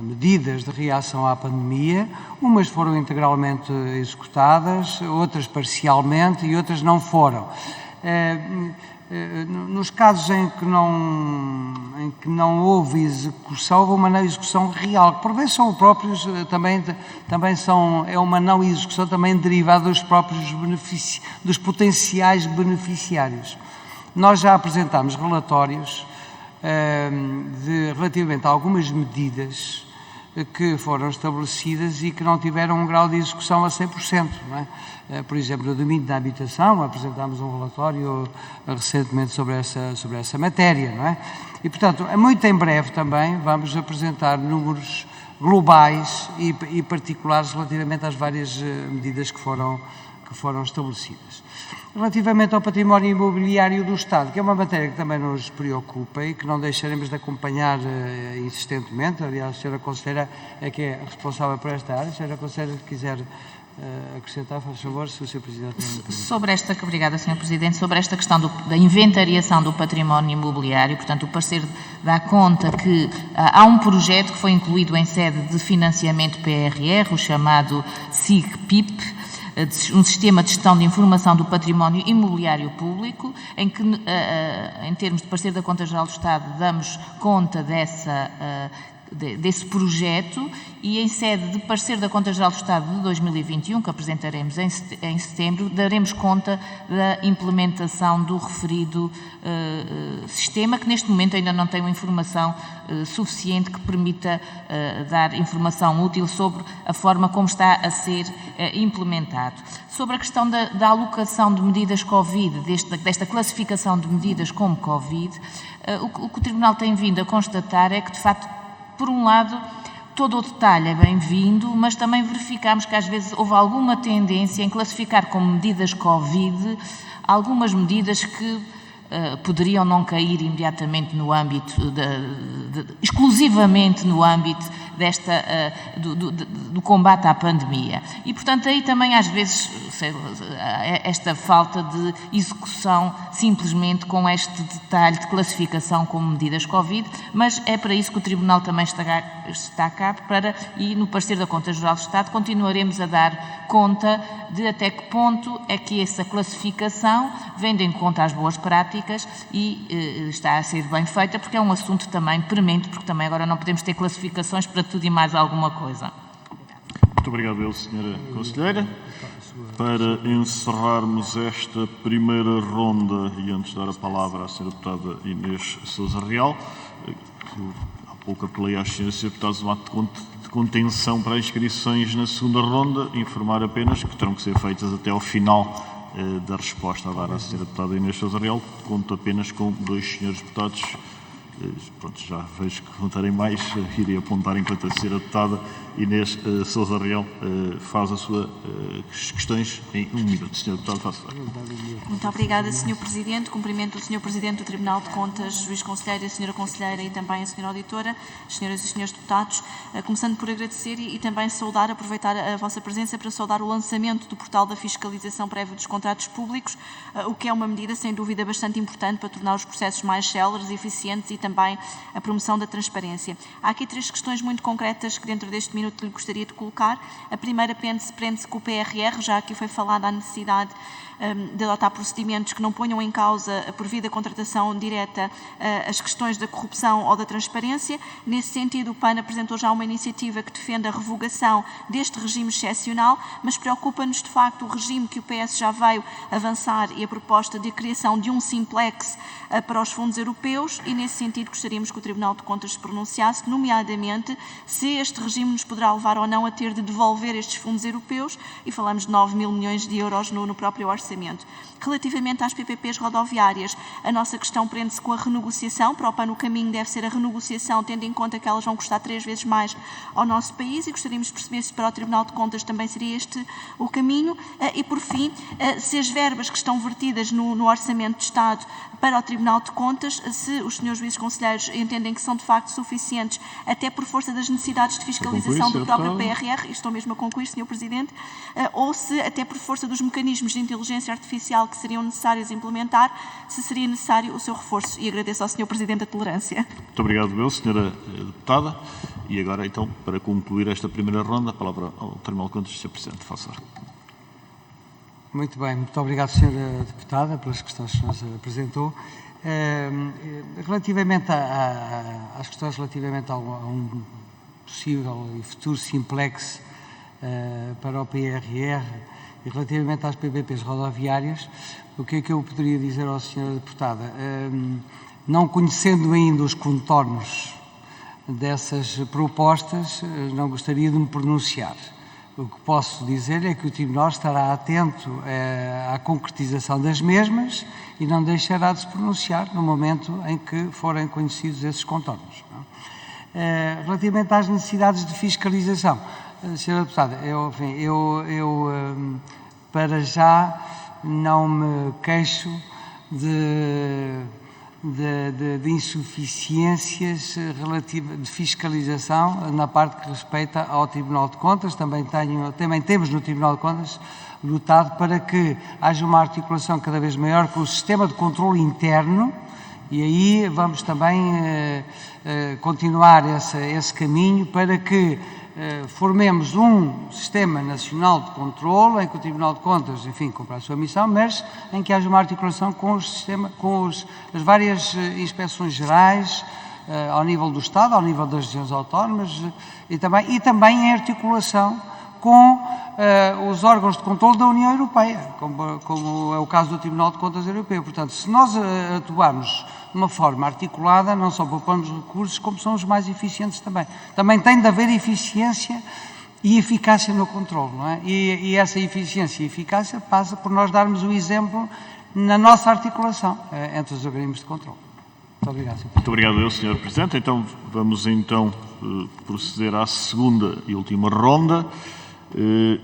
medidas de reação à pandemia, umas foram integralmente executadas, outras parcialmente e outras não foram. Nos casos em que não houve execução, houve uma não execução real, que por vezes são próprios, é uma não execução também derivada dos próprios dos potenciais beneficiários. Nós já apresentámos relatórios relativamente a algumas medidas que foram estabelecidas e que não tiveram um grau de execução a 100%. Não é? Por exemplo, no domínio da habitação, apresentámos um relatório recentemente sobre essa matéria. Não é? E, portanto, muito em breve também vamos apresentar números globais e particulares relativamente às várias medidas que foram estabelecidas. Relativamente ao património imobiliário do Estado, que é uma matéria que também nos preocupa e que não deixaremos de acompanhar insistentemente, aliás, a Sra. Conselheira é que é responsável por esta área. Sra. Conselheira, se quiser acrescentar, faz favor, se o Sr. Presidente... Obrigada, Sr. Presidente. Sobre esta questão da inventariação do património imobiliário, portanto, o parecer dá conta que há um projeto que foi incluído em sede de financiamento PRR, o chamado SIG-PIP, um sistema de gestão de informação do património imobiliário público, em que, em termos de parecer da Conta Geral do Estado, damos conta desse projeto e, em sede de parecer da Conta Geral do Estado de 2021, que apresentaremos em setembro, daremos conta da implementação do referido sistema, que neste momento ainda não tem uma informação suficiente que permita dar informação útil sobre a forma como está a ser implementado. Sobre a questão da alocação de medidas Covid, desta classificação de medidas como Covid, o que o Tribunal tem vindo a constatar é que, de facto, por um lado, todo o detalhe é bem-vindo, mas também verificamos que às vezes houve alguma tendência em classificar como medidas Covid algumas medidas que poderiam não cair imediatamente no âmbito, exclusivamente no âmbito do combate à pandemia. E, portanto, aí também às vezes esta falta de execução simplesmente com este detalhe de classificação como medidas Covid, mas é para isso que o Tribunal também está cá e no parecer da Conta-Geral do Estado continuaremos a dar conta de até que ponto é que essa classificação vem de encontro às boas práticas e está a ser bem feita, porque é um assunto também premente, porque também agora não podemos ter classificações para tudo e mais alguma coisa. Muito obrigado, Sra. Conselheira. Para encerrarmos esta primeira ronda, e antes de dar a palavra à Sra. Deputada Inês Sousa Real, há pouco apelei às Sras. Deputadas um ato de contenção para inscrições na segunda ronda, informar apenas que terão que ser feitas até ao final da resposta a dar à Sra. Deputada Inês Sousa Real. Conto apenas com 2 senhores deputados. Pronto, já vejo que não terem mais, irei apontar enquanto a Sra. Deputada Inês Sousa Real faz as suas questões em 1 minuto. Sra. Deputada, faça. Muito obrigada, Sr. Presidente. Cumprimento o Sr. Presidente do Tribunal de Contas, Juiz Conselheiro, a Sra. Conselheira e também a Sra. Auditora, Senhoras e Senhores Deputados, começando por agradecer e também saudar, aproveitar a vossa presença para saudar o lançamento do portal da fiscalização prévia dos contratos públicos, o que é uma medida, sem dúvida, bastante importante para tornar os processos mais céleres, eficientes e também a promoção da transparência. Há aqui 3 questões muito concretas que dentro deste minuto lhe gostaria de colocar. A primeira prende-se com o PRR, já aqui foi falada a necessidade de adotar procedimentos que não ponham em causa, por via da contratação direta, as questões da corrupção ou da transparência. Nesse sentido, o PAN apresentou já uma iniciativa que defende a revogação deste regime excepcional, mas preocupa-nos, de facto, o regime que o PS já veio avançar e a proposta de criação de um simplex para os fundos europeus, e nesse sentido gostaríamos que o Tribunal de Contas se pronunciasse, nomeadamente, se este regime nos poderá levar ou não a ter de devolver estes fundos europeus, e falamos de 9.000 milhões de euros no próprio orçamento. Relativamente às PPPs rodoviárias, a nossa questão prende-se com a renegociação. Para o PAN, o caminho deve ser a renegociação, tendo em conta que elas vão custar 3 vezes mais ao nosso país, e gostaríamos de perceber se para o Tribunal de Contas também seria este o caminho. E, por fim, se as verbas que estão vertidas no Orçamento de Estado para o Tribunal de Contas, se os senhores juízes conselheiros entendem que são de facto suficientes, até por força das necessidades de fiscalização do próprio PRR, e estou mesmo a concluir, Sr. Presidente, ou se até por força dos mecanismos de inteligência artificial que seriam necessários implementar, se seria necessário o seu reforço. E agradeço ao Sr. Presidente a tolerância. Muito obrigado, Sra. Deputada. E agora, então, para concluir esta primeira ronda, a palavra ao Tribunal de Contas, Sr. Presidente. Faça. Muito bem, muito obrigado, Sra. Deputada, pelas questões que nos apresentou. Relativamente às questões relativamente a um possível e futuro simplex para o PRR e relativamente às PPPs rodoviárias, o que é que eu poderia dizer à Sra. Deputada? Não conhecendo ainda os contornos dessas propostas, não gostaria de me pronunciar. O que posso dizer é que o Tribunal estará atento à concretização das mesmas e não deixará de se pronunciar no momento em que forem conhecidos esses contornos. Relativamente às necessidades de fiscalização, Sra. Deputada, eu para já não me queixo de insuficiências relativas de fiscalização na parte que respeita ao Tribunal de Contas. Também temos no Tribunal de Contas lutado para que haja uma articulação cada vez maior com o sistema de controle interno, e aí vamos também continuar esse caminho para que formemos um sistema nacional de controle em que o Tribunal de Contas, enfim, cumpra a sua missão, mas em que haja uma articulação com as várias inspeções gerais ao nível do Estado, ao nível das regiões autónomas e também em articulação com os órgãos de controle da União Europeia, como é o caso do Tribunal de Contas Europeu. Portanto, se nós atuarmos de uma forma articulada, não só poupamos recursos, como somos mais eficientes também. Também tem de haver eficiência e eficácia no controle, não é? E essa eficiência e eficácia passa por nós darmos o exemplo na nossa articulação entre os organismos de controle. Muito obrigado, Sr. Muito obrigado, Sr. Presidente. Então, vamos proceder à segunda e última ronda.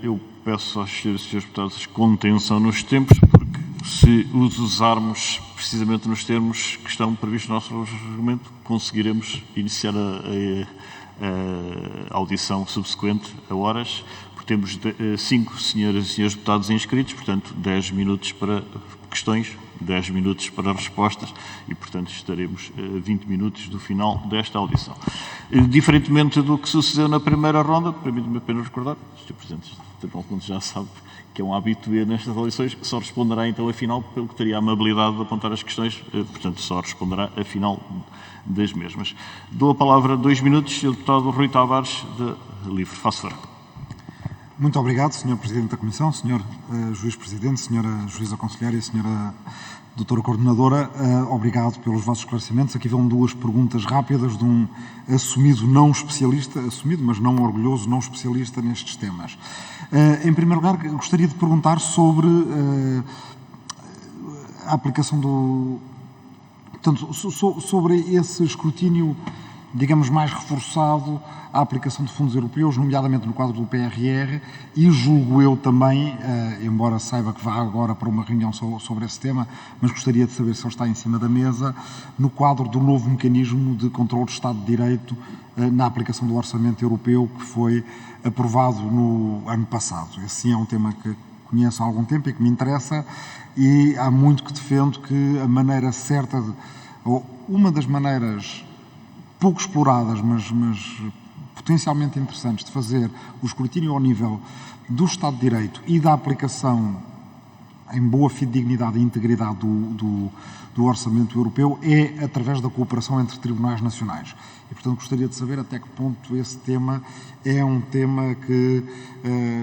Eu peço aos senhores deputados contenção nos tempos, porque se os usarmos precisamente nos termos que estão previstos no nosso regimento, conseguiremos iniciar a audição subsequente a horas, porque temos 5 senhoras e senhores deputados inscritos, portanto 10 minutos para questões, 10 minutos para respostas e, portanto, estaremos a 20 minutos do final desta audição. Diferentemente do que sucedeu na primeira ronda, permite-me apenas recordar, o Sr. Presidente do Tribunal de Contas já sabe que é um habitué nestas audições, só responderá então afinal, pelo que teria a amabilidade de apontar as questões, portanto, só responderá afinal das mesmas. Dou a palavra 2 minutos ao deputado Rui Tavares, de Livre. Faço favor. Muito obrigado, Sr. Presidente da Comissão, Sr. Juiz Presidente, Sra. Juíza Conselheira e Sra. Doutora Coordenadora. Obrigado pelos vossos esclarecimentos. Aqui vão 2 perguntas rápidas de um assumido não especialista, assumido, mas não orgulhoso, não especialista nestes temas. Em primeiro lugar, gostaria de perguntar sobre a aplicação do... Portanto, sobre esse escrutínio, digamos, mais reforçado à aplicação de fundos europeus, nomeadamente no quadro do PRR, e julgo eu também, embora saiba que vá agora para uma reunião sobre esse tema, mas gostaria de saber se ele está em cima da mesa, no quadro do novo mecanismo de controle de Estado de Direito na aplicação do orçamento europeu que foi aprovado no ano passado. Esse sim é um tema que conheço há algum tempo e que me interessa, e há muito que defendo que a maneira certa, ou uma das maneiras pouco exploradas, mas potencialmente interessantes de fazer o escrutínio ao nível do Estado de Direito e da aplicação em boa fidedignidade e integridade do orçamento europeu é através da cooperação entre tribunais nacionais. E, portanto, gostaria de saber até que ponto esse tema é um tema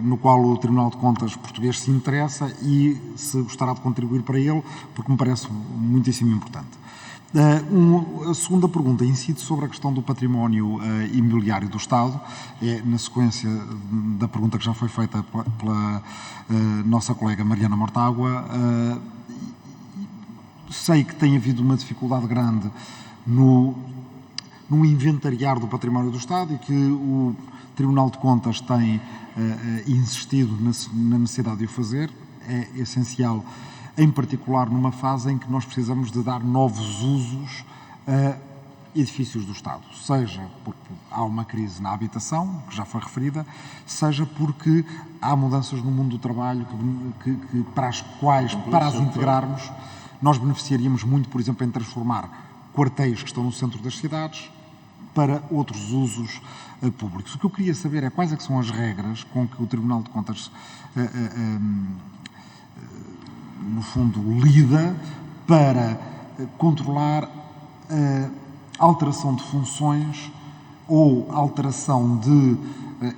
no qual o Tribunal de Contas português se interessa e se gostará de contribuir para ele, porque me parece muitíssimo importante. A segunda pergunta incide sobre a questão do património imobiliário do Estado, na sequência da pergunta que já foi feita pela nossa colega Mariana Mortágua. Sei que tem havido uma dificuldade grande no inventariar do património do Estado e que o Tribunal de Contas tem insistido na necessidade de o fazer. É essencial, em particular numa fase em que nós precisamos de dar novos usos a edifícios do Estado, seja porque há uma crise na habitação, que já foi referida, seja porque há mudanças no mundo do trabalho para as quais, para as integrarmos, nós beneficiaríamos muito, por exemplo, em transformar quartéis que estão no centro das cidades para outros usos públicos. O que eu queria saber é quais é que são as regras com que o Tribunal de Contas no fundo, lida para controlar a alteração de funções ou alteração de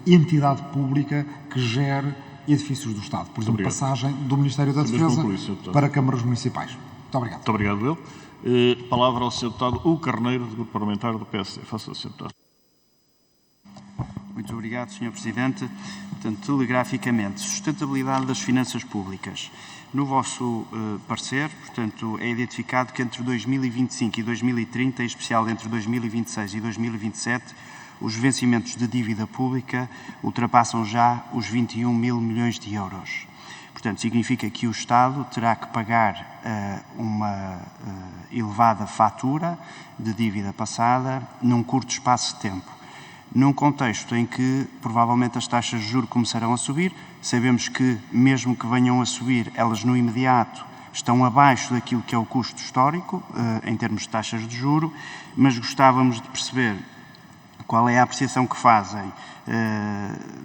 entidade pública que gere edifícios do Estado. Por exemplo, passagem do Ministério da Defesa para câmaras municipais. Muito obrigado. Muito obrigado, eu. Palavra ao Sr. Deputado Hugo Carneiro, do Grupo Parlamentar do PSD. Faça o Sr. Deputado. Muito obrigado, Sr. Presidente. Portanto, telegraficamente, sustentabilidade das finanças públicas. No vosso parecer, portanto, é identificado que entre 2025 e 2030, em especial entre 2026 e 2027, os vencimentos de dívida pública ultrapassam já os 21 mil milhões de euros. Portanto, significa que o Estado terá que pagar uma elevada fatura de dívida passada num curto espaço de tempo. Num contexto em que, provavelmente, as taxas de juros começarão a subir, sabemos que, mesmo que venham a subir, elas no imediato estão abaixo daquilo que é o custo histórico, em termos de taxas de juro, mas gostávamos de perceber qual é a apreciação que fazem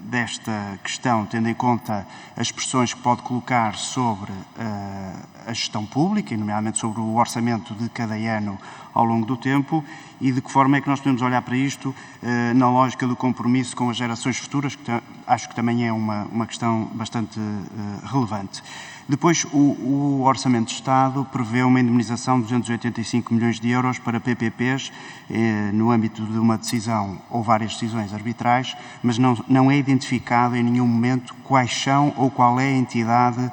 desta questão, tendo em conta as pressões que pode colocar sobre a gestão pública, e nomeadamente sobre o orçamento de cada ano ao longo do tempo, e de que forma é que nós podemos olhar para isto na lógica do compromisso com as gerações futuras, que acho que também é uma questão bastante relevante. Depois, o Orçamento de Estado prevê uma indemnização de 285 milhões de euros para PPPs no âmbito de uma decisão ou várias decisões arbitrais, mas não é identificado em nenhum momento quais são ou qual é a entidade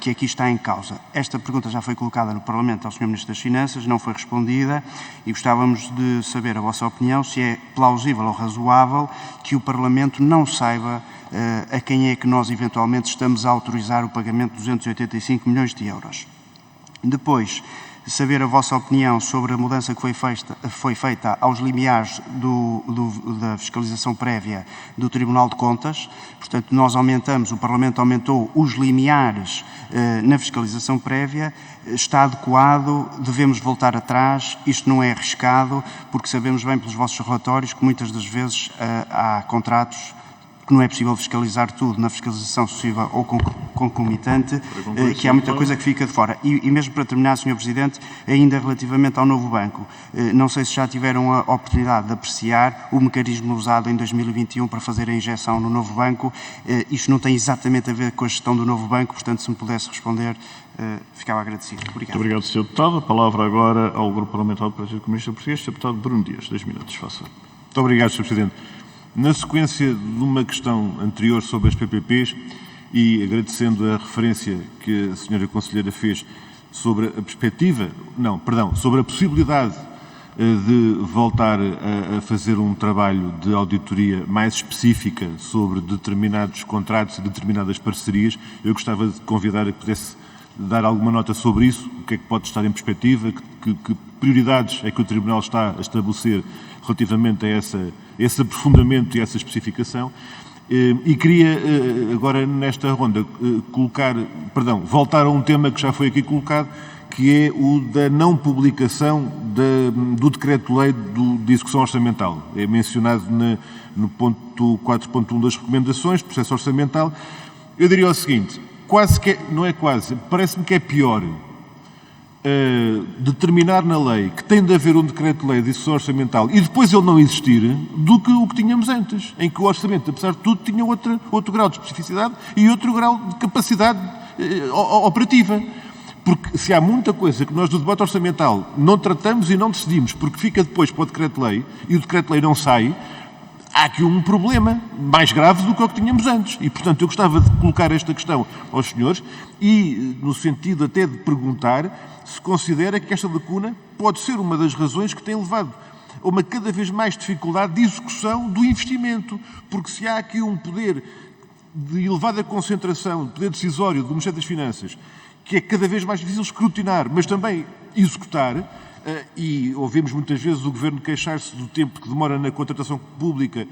que aqui está em causa. Esta pergunta já foi colocada no Parlamento ao Sr. Ministro das Finanças, não foi respondida e gostávamos de saber a vossa opinião, se é plausível ou razoável que o Parlamento não saiba a quem é que nós eventualmente estamos a autorizar o pagamento de 285 milhões de euros. Depois, saber a vossa opinião sobre a mudança que foi feita aos limiares da fiscalização prévia do Tribunal de Contas. Portanto, o Parlamento aumentou os limiares na fiscalização prévia. Está adequado? Devemos voltar atrás? Isto não é arriscado? Porque sabemos bem pelos vossos relatórios que muitas das vezes há contratos que não é possível fiscalizar tudo na fiscalização sucessiva ou concomitante, que há muita coisa que fica de fora. E mesmo para terminar, Sr. Presidente, ainda relativamente ao novo banco, não sei se já tiveram a oportunidade de apreciar o mecanismo usado em 2021 para fazer a injeção no novo banco. Isto não tem exatamente a ver com a gestão do novo banco, portanto, se me pudesse responder, ficava agradecido. Obrigado. Muito obrigado, Sr. Deputado. A palavra agora ao Grupo Parlamentar do Partido Comunista Português, Sr. Deputado Bruno Dias. 2 minutos, faça. Muito obrigado, Sr. Presidente. Na sequência de uma questão anterior sobre as PPPs e agradecendo a referência que a Sra. Conselheira fez sobre sobre a possibilidade de voltar a fazer um trabalho de auditoria mais específica sobre determinados contratos e determinadas parcerias, eu gostava de convidar a que pudesse dar alguma nota sobre isso, o que é que pode estar em perspectiva, que prioridades é que o Tribunal está a estabelecer relativamente a esse aprofundamento e essa especificação. E queria agora nesta ronda voltar a um tema que já foi aqui colocado, que é o da não publicação do decreto-lei de execução orçamental. É mencionado no ponto 4.1 das recomendações, processo orçamental. Eu diria o seguinte, parece-me que é pior determinar na lei que tem de haver um decreto-lei de execução orçamental e depois ele não existir, do que o que tínhamos antes, em que o orçamento, apesar de tudo, tinha outro grau de especificidade e outro grau de capacidade operativa. Porque se há muita coisa que nós do debate orçamental não tratamos e não decidimos porque fica depois para o decreto-lei e o decreto-lei não sai, há aqui um problema mais grave do que o que tínhamos antes. E, portanto, eu gostava de colocar esta questão aos senhores e, no sentido até de perguntar se considera que esta lacuna pode ser uma das razões que tem levado a uma cada vez mais dificuldade de execução do investimento. Porque se há aqui um poder de elevada concentração, poder decisório do Ministério das Finanças, que é cada vez mais difícil escrutinar, mas também executar, e ouvimos muitas vezes o Governo queixar-se do tempo que demora na contratação pública,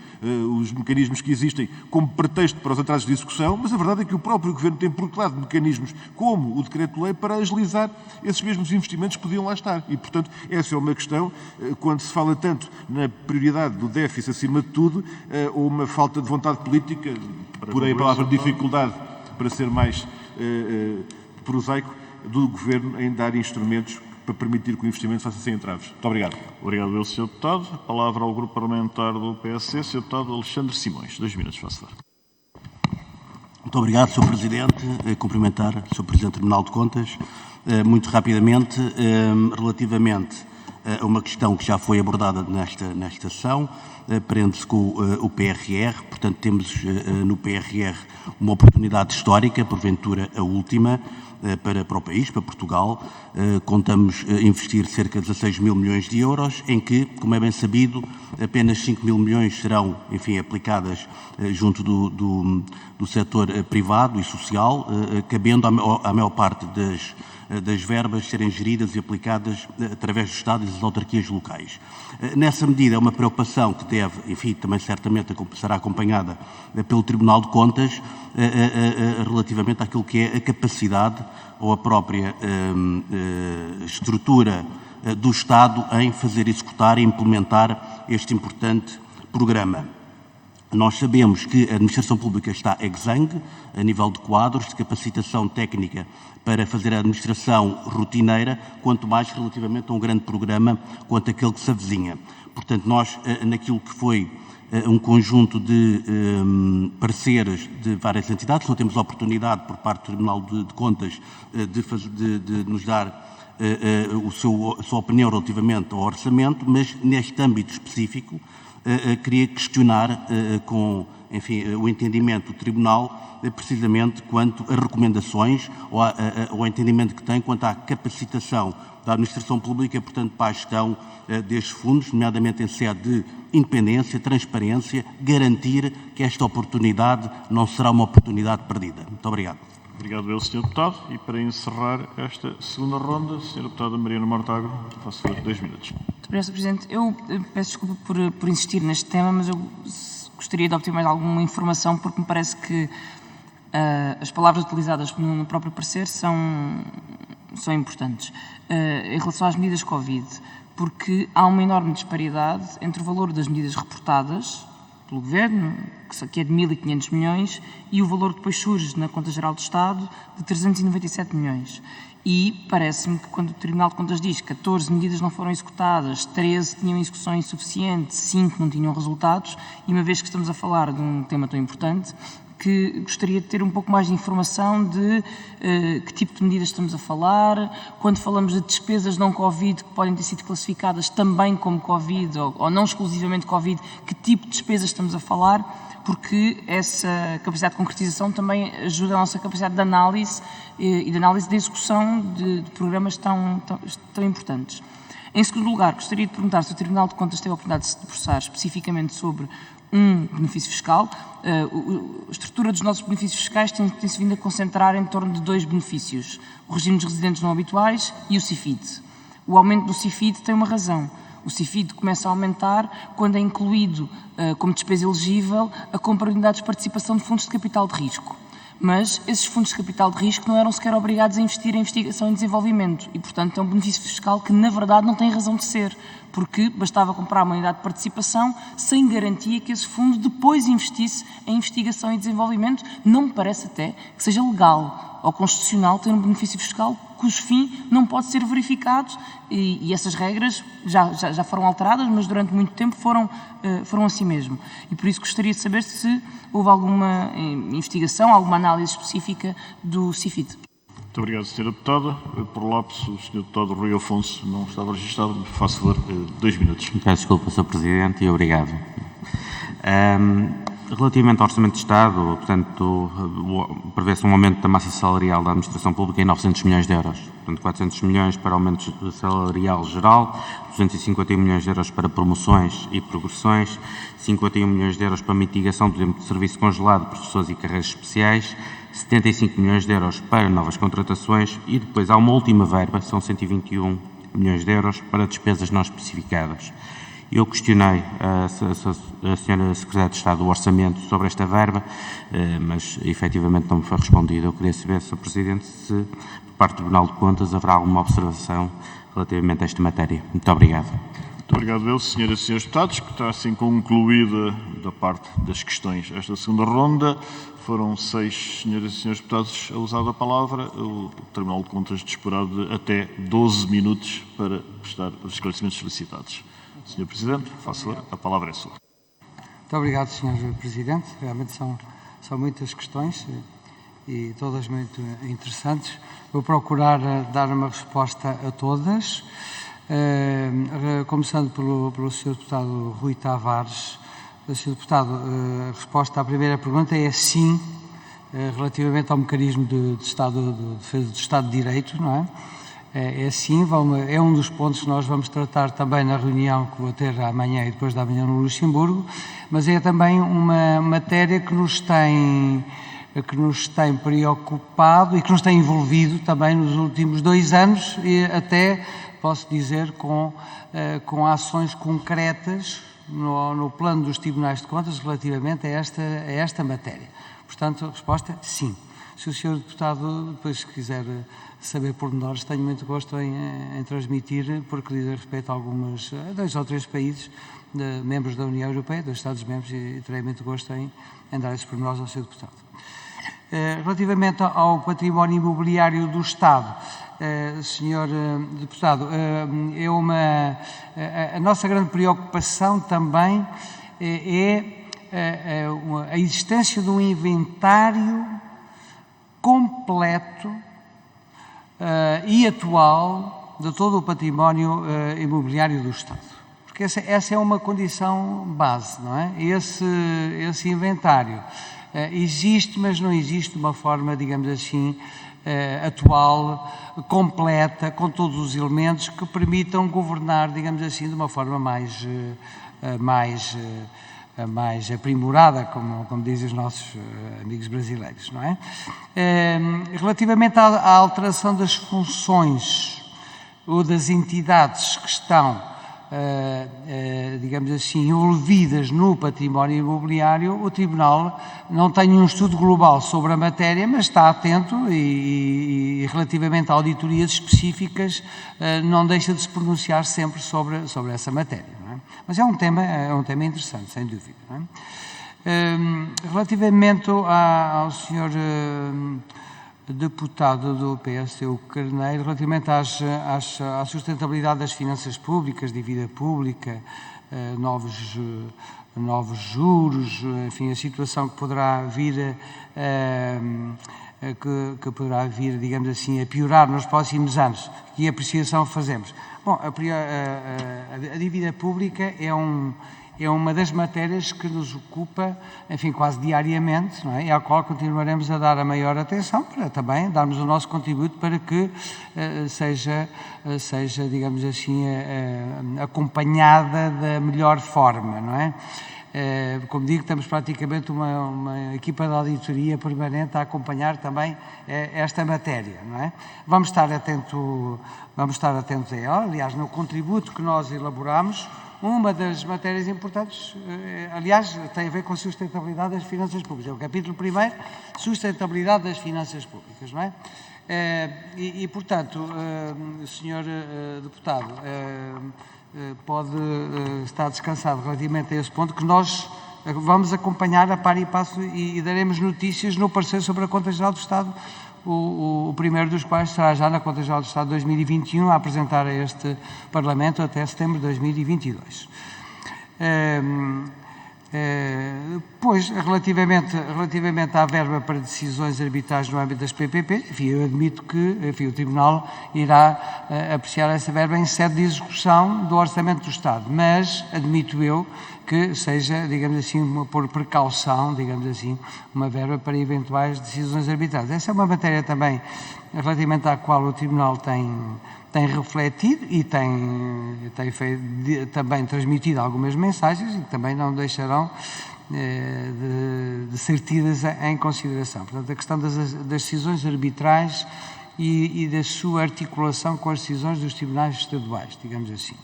os mecanismos que existem, como pretexto para os atrasos de execução, mas a verdade é que o próprio Governo tem procurado mecanismos como o Decreto-Lei para agilizar esses mesmos investimentos que podiam lá estar. E, portanto, essa é uma questão, quando se fala tanto na prioridade do déficit acima de tudo, ou uma falta de vontade política, por aí a palavra dificuldade, para ser mais prosaico, do Governo em dar instrumentos para permitir que o investimento faça sem entraves. Muito obrigado. Obrigado, Sr. Deputado. A palavra ao Grupo Parlamentar do PSD, Sr. Deputado Alexandre Simões. 2 minutos, faça. Muito obrigado, Sr. Presidente. Cumprimentar o Sr. Presidente do Tribunal de Contas. Muito rapidamente, relativamente a uma questão que já foi abordada nesta sessão, prende-se com o PRR. Portanto, temos no PRR uma oportunidade histórica, porventura a última, para o país, para Portugal. Contamos investir cerca de 16 mil milhões de euros, em que, como é bem sabido, apenas 5 mil milhões serão, aplicadas junto do setor privado e social, cabendo à maior parte das verbas serem geridas e aplicadas através do Estado e das autarquias locais. Nessa medida, é uma preocupação que deve, também certamente será acompanhada pelo Tribunal de Contas, relativamente àquilo que é a capacidade ou a própria estrutura do Estado em fazer executar e implementar este importante programa. Nós sabemos que a administração pública está exangue a nível de quadros, de capacitação técnica para fazer a administração rotineira, quanto mais relativamente a um grande programa quanto aquele que se avizinha. Portanto, nós, naquilo que foi um conjunto de parceiros de várias entidades, não temos a oportunidade, por parte do Tribunal de Contas, de nos dar a sua opinião relativamente ao orçamento, mas neste âmbito específico, queria questionar com, o entendimento do Tribunal, precisamente quanto a recomendações ou ao entendimento que tem quanto à capacitação da administração pública, portanto, para a gestão destes fundos, nomeadamente em sede de independência, transparência, garantir que esta oportunidade não será uma oportunidade perdida. Muito obrigado. Obrigado, eu, Sr. Deputado. E para encerrar esta segunda ronda, Sra. Deputada Mariana Mortágua, faço 2 minutos. Muito obrigado, Sr. Presidente. Eu peço desculpa por insistir neste tema, mas eu gostaria de obter mais alguma informação, porque me parece que as palavras utilizadas no próprio parecer são importantes. Em relação às medidas Covid, porque há uma enorme disparidade entre o valor das medidas reportadas pelo Governo, que é de 1.500 milhões, e o valor que depois surge na Conta Geral do Estado de 397 milhões. E parece-me que quando o Tribunal de Contas diz que 14 medidas não foram executadas, 13 tinham execução insuficiente, 5 não tinham resultados, e uma vez que estamos a falar de um tema tão importante, que gostaria de ter um pouco mais de informação de que tipo de medidas estamos a falar, quando falamos de despesas não Covid que podem ter sido classificadas também como Covid ou não exclusivamente Covid, que tipo de despesas estamos a falar, porque essa capacidade de concretização também ajuda a nossa capacidade de análise e de análise da execução de programas tão importantes. Em segundo lugar, gostaria de perguntar se o Tribunal de Contas teve a oportunidade de se debruçar especificamente sobre um benefício fiscal. A estrutura dos nossos benefícios fiscais tem-se vindo a concentrar em torno de 2 benefícios: o regime dos residentes não habituais e o CIFID. O aumento do CIFID tem uma razão. O CIFID começa a aumentar quando é incluído como despesa elegível a compra de unidades de participação de fundos de capital de risco. Mas esses fundos de capital de risco não eram sequer obrigados a investir em investigação e desenvolvimento e, portanto, é um benefício fiscal que, na verdade, não tem razão de ser, porque bastava comprar uma unidade de participação sem garantia que esse fundo depois investisse em investigação e desenvolvimento. Não me parece até que seja legal ou constitucional ter um benefício fiscal cujo fim não pode ser verificado e essas regras já foram alteradas, mas durante muito tempo foram assim mesmo. E por isso gostaria de saber se houve alguma investigação, alguma análise específica do CIFID. Muito obrigado, Sra. Deputada. Por lapso, o Sr. Deputado Rui Afonso não estava registado. Faço favor, 2 minutos. Peço desculpa, Sr. Presidente, e obrigado. Relativamente ao Orçamento de Estado, portanto, prevê-se um aumento da massa salarial da Administração Pública em 900 milhões de euros. Portanto, 400 milhões para aumento salarial geral, 251 milhões de euros para promoções e progressões, 51 milhões de euros para mitigação do tempo de serviço congelado, professores e carreiras especiais, 75 milhões de euros para novas contratações e depois há uma última verba, são 121 milhões de euros para despesas não especificadas. Eu questionei a Sra. Secretária de Estado do Orçamento sobre esta verba, mas efetivamente não me foi respondido. Eu queria saber, Sr. Presidente, se por parte do Tribunal de Contas haverá alguma observação relativamente a esta matéria. Muito obrigado. Muito obrigado, eu, senhoras e senhores deputados, que está assim concluída da parte das questões esta segunda ronda. Foram 6 senhoras e senhores deputados a usar a palavra. O Tribunal de Contas disporá de até 12 minutos para prestar os esclarecimentos solicitados. Sr. Presidente, faço a palavra é sua. Muito obrigado, Sr. Presidente. Realmente são muitas questões e todas muito interessantes. Vou procurar dar uma resposta a todas, começando pelo Sr. Deputado Rui Tavares. Sr. Deputado, a resposta à primeira pergunta é sim, relativamente ao mecanismo de defesa do Estado de Direito, não é? É sim, é um dos pontos que nós vamos tratar também na reunião que vou ter amanhã e depois da manhã no Luxemburgo, mas é também uma matéria que nos tem preocupado e que nos tem envolvido também nos últimos 2 anos e até, posso dizer, com ações concretas no plano dos Tribunais de Contas relativamente a esta matéria. Portanto, a resposta, sim. Se o Sr. Deputado depois quiser saber pormenores, tenho muito gosto em transmitir, porque diz respeito a 2 ou 3 países, membros da União Europeia, dos Estados-membros, e terei muito gosto em dar esses pormenores ao Sr. Deputado. Relativamente ao património imobiliário do Estado, Sr. Deputado, a nossa grande preocupação também é a existência de um inventário completo e atual de todo o património imobiliário do Estado. Porque essa é uma condição base, não é? Esse inventário existe, mas não existe de uma forma, digamos assim, atual, completa, com todos os elementos que permitam governar, digamos assim, de uma forma mais mais aprimorada, como dizem os nossos amigos brasileiros, não é? Relativamente à alteração das funções ou das entidades que estão, digamos assim, envolvidas no património imobiliário, o Tribunal não tem um estudo global sobre a matéria, mas está atento e relativamente a auditorias específicas, não deixa de se pronunciar sempre sobre essa matéria. Não é? Mas é um tema interessante, sem dúvida. Não é? Relativamente ao senhor deputado do PSD, o Carneiro, relativamente à sustentabilidade das finanças públicas, dívida pública, novos juros, enfim, a situação que poderá vir digamos assim, a piorar nos próximos anos, que apreciação fazemos? Bom, a dívida pública é uma das matérias que nos ocupa, enfim, quase diariamente, não é? E à qual continuaremos a dar a maior atenção para também darmos o nosso contributo para que seja, digamos assim, acompanhada da melhor forma, não é? Como digo, temos praticamente uma equipa de auditoria permanente a acompanhar também esta matéria, não é? Vamos estar atentos a ela. Aliás, no contributo que nós elaboramos, uma das matérias importantes, aliás, tem a ver com a sustentabilidade das finanças públicas. É o capítulo 1º, sustentabilidade das finanças públicas, não é? Portanto, senhor deputado, pode estar descansado relativamente a esse ponto, que nós vamos acompanhar a par e passo e daremos notícias no parecer sobre a Conta Geral do Estado, o primeiro dos quais será já na Conta Geral do Estado de 2021, a apresentar a este Parlamento até setembro de 2022. Pois, relativamente à verba para decisões arbitrais no âmbito das PPP, enfim, eu admito que o Tribunal irá apreciar essa verba em sede de execução do Orçamento do Estado, mas admito eu que seja, digamos assim, por precaução, digamos assim, uma verba para eventuais decisões arbitrais. Essa é uma matéria também relativamente à qual o Tribunal tem refletido e tem também transmitido algumas mensagens e que também não deixarão de ser tidas em consideração. Portanto, a questão das decisões arbitrais e da sua articulação com as decisões dos tribunais estaduais, digamos assim.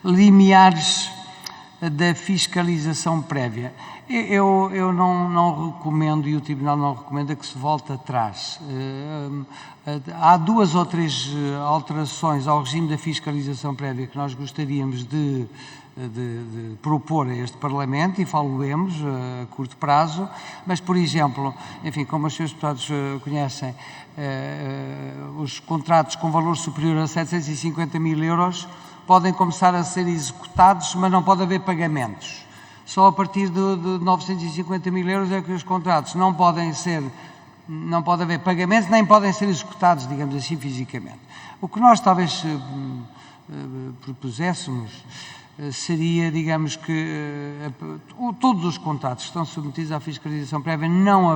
Limiares da fiscalização prévia. Eu não recomendo, e o Tribunal não recomenda, que se volte atrás. Há 2 ou 3 alterações ao regime da fiscalização prévia que nós gostaríamos de propor a este Parlamento e falo-emos a curto prazo, mas, por exemplo, enfim, como os senhores deputados conhecem, os contratos com valor superior a 750 mil euros podem começar a ser executados, mas não pode haver pagamentos. Só a partir de 950 mil euros é que os contratos não pode haver pagamentos, nem podem ser executados, digamos assim, fisicamente. O que nós talvez propuséssemos seria, digamos que todos os contratos que estão submetidos à fiscalização prévia não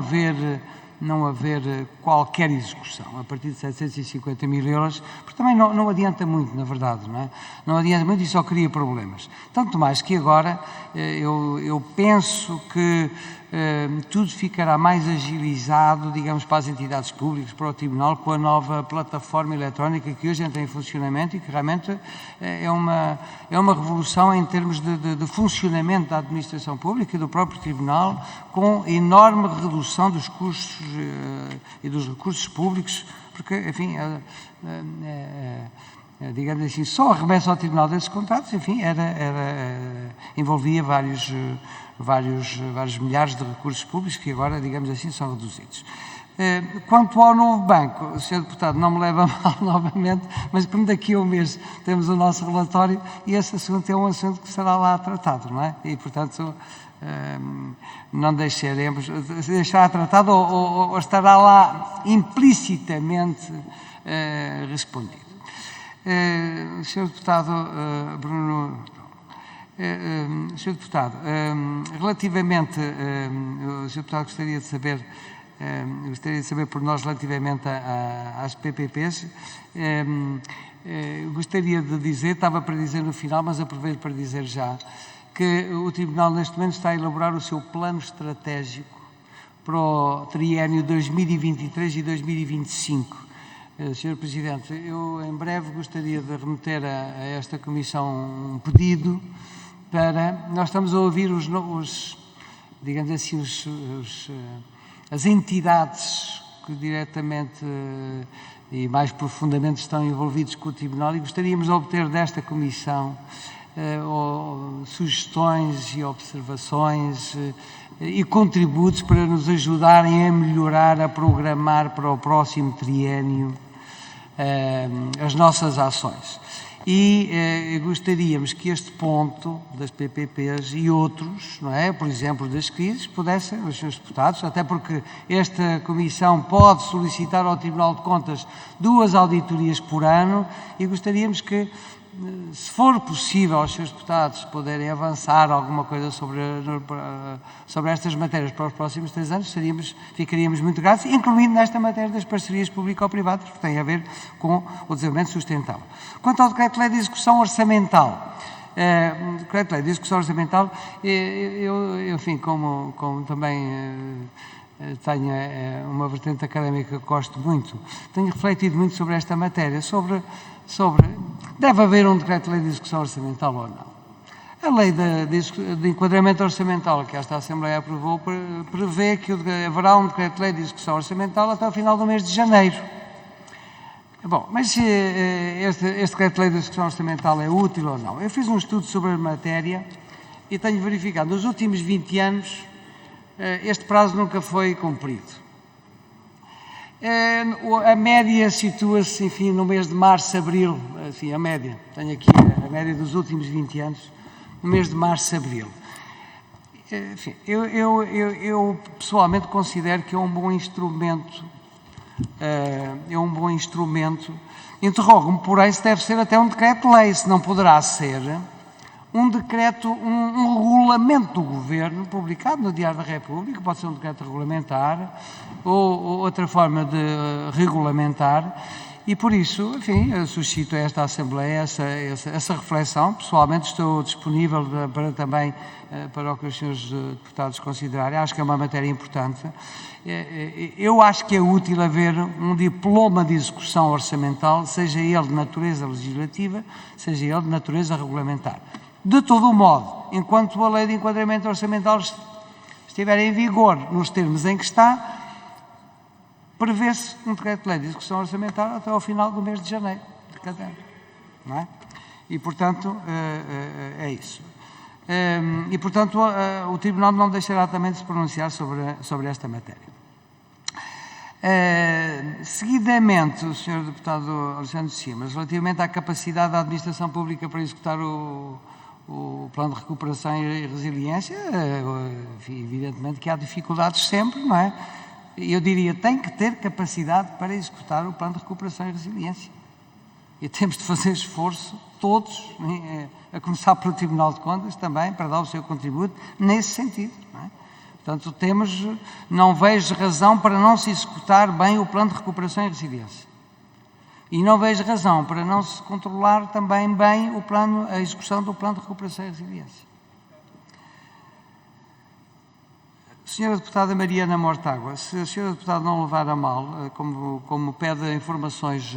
haver qualquer execução, a partir de 750 mil euros, porque também não adianta muito, na verdade, não é? Não adianta muito e só cria problemas. Tanto mais que agora eu penso que tudo ficará mais agilizado, digamos, para as entidades públicas, para o Tribunal, com a nova plataforma eletrónica que hoje entra em funcionamento e que realmente é uma revolução em termos de funcionamento da administração pública e do próprio Tribunal, com enorme redução dos custos e dos recursos públicos, porque, enfim, digamos assim, só a remessa ao Tribunal desses contratos, enfim, envolvia vários milhares de recursos públicos que agora, digamos assim, são reduzidos. Quanto ao novo banco, o Sr. Deputado não me leva mal novamente, mas como daqui a um mês temos o nosso relatório e esse assunto é um assunto que será lá tratado, não é? E, portanto, não deixaremos, será tratado ou estará lá implicitamente respondido. Sr. Deputado Bruno... Sr. Deputado, relativamente, o Sr. Deputado gostaria de saber por nós relativamente às PPPs, gostaria de dizer, estava para dizer no final, mas aproveito para dizer já, que o Tribunal neste momento está a elaborar o seu plano estratégico para o triênio 2023 e 2025. Sr. Presidente, eu em breve gostaria de remeter a esta Comissão um pedido para... Nós estamos a ouvir digamos assim, as entidades que diretamente e mais profundamente estão envolvidos com o Tribunal e gostaríamos de obter desta Comissão sugestões e observações e contributos para nos ajudarem a melhorar, a programar para o próximo triênio as nossas ações. E gostaríamos que este ponto das PPPs e outros, não é? Por exemplo, das crises, pudessem, os senhores deputados, até porque esta Comissão pode solicitar ao Tribunal de Contas 2 auditorias por ano e gostaríamos que, se for possível aos senhores deputados poderem avançar alguma coisa sobre estas matérias para os próximos 3 anos, ficaríamos muito gratos, incluindo nesta matéria das parcerias público-privadas, que tem a ver com o desenvolvimento sustentável. Quanto ao Decreto-Lei de Execução Orçamental, Decreto-Lei de Execução Orçamental, eu, enfim, como também tenho uma vertente académica que gosto muito, tenho refletido muito sobre esta matéria, deve haver um Decreto-Lei de Execução Orçamental ou não. A Lei de Enquadramento Orçamental que esta Assembleia aprovou prevê que haverá um Decreto-Lei de Execução Orçamental até o final do mês de janeiro. Bom, mas este Decreto-Lei de Execução Orçamental é útil ou não? Eu fiz um estudo sobre a matéria e tenho verificado, nos últimos 20 anos, este prazo nunca foi cumprido. A média situa-se, enfim, no mês de março, abril, assim, a média, tenho aqui a média dos últimos 20 anos, no mês de março, abril. Enfim, eu pessoalmente considero que é um bom instrumento, interrogo-me, porém, se deve ser até um decreto-lei, se não poderá ser um decreto, um regulamento do Governo, publicado no Diário da República, pode ser um decreto regulamentar ou outra forma de regulamentar, e por isso, enfim, eu suscito a esta Assembleia essa reflexão. Pessoalmente estou disponível para o que os senhores deputados considerarem, acho que é uma matéria importante. Eu acho que é útil haver um diploma de execução orçamental, seja ele de natureza legislativa, seja ele de natureza regulamentar. De todo o modo, enquanto a Lei de Enquadramento Orçamental estiver em vigor nos termos em que está, prevê-se um Decreto-Lei de Execução Orçamental até ao final do mês de janeiro de cada ano, não é? E, portanto, é isso. E, portanto, o Tribunal não deixará também de se pronunciar sobre esta matéria. Seguidamente, o Sr. Deputado Alexandre Simas, relativamente à capacidade da Administração Pública para executar o Plano de Recuperação e Resiliência, evidentemente que há dificuldades sempre, não é? Eu diria, tem que ter capacidade para executar o Plano de Recuperação e Resiliência. E temos de fazer esforço, todos, a começar pelo Tribunal de Contas também, para dar o seu contributo nesse sentido, não é? Portanto, não vejo razão para não se executar bem o Plano de Recuperação e Resiliência. E não vejo razão para não se controlar também bem a execução do Plano de Recuperação e Resiliência. Senhora Deputada Mariana Mortágua, se a Senhora Deputada não levar a mal, como pede informações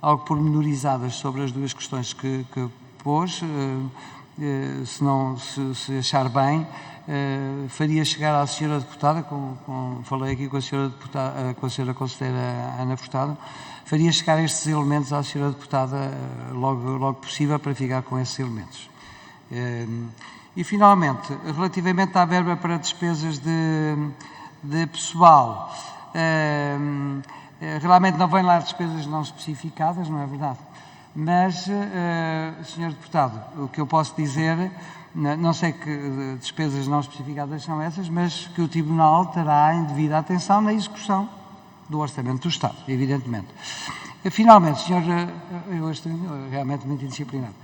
algo pormenorizadas sobre as duas questões que pôs, se achar bem, faria chegar à Senhora Deputada, falei aqui com a Senhora Deputada, com a Senhora Conselheira Ana Furtado, faria chegar estes elementos à Senhora Deputada logo possível para ficar com esses elementos. E, finalmente, relativamente à verba para despesas de pessoal, realmente não vem lá despesas não especificadas, não é verdade? Mas, Sr. Deputado, o que eu posso dizer, não sei que despesas não especificadas são essas, mas que o Tribunal terá em devida atenção na execução do Orçamento do Estado, evidentemente. Finalmente, senhor, eu estou realmente muito indisciplinado.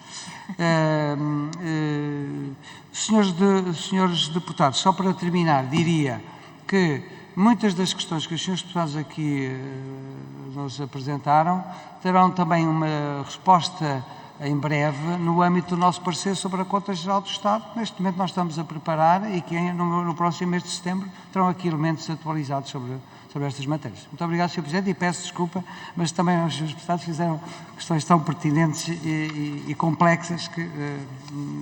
Senhores deputados, só para terminar, diria que muitas das questões que os senhores deputados aqui nos apresentaram terão também uma resposta em breve no âmbito do nosso parecer sobre a Conta Geral do Estado. Neste momento nós estamos a preparar e que no próximo mês de setembro terão aqui elementos atualizados sobre estas matérias. Muito obrigado, Sr. Presidente, e peço desculpa, mas também os Srs. Deputados fizeram questões tão pertinentes e complexas que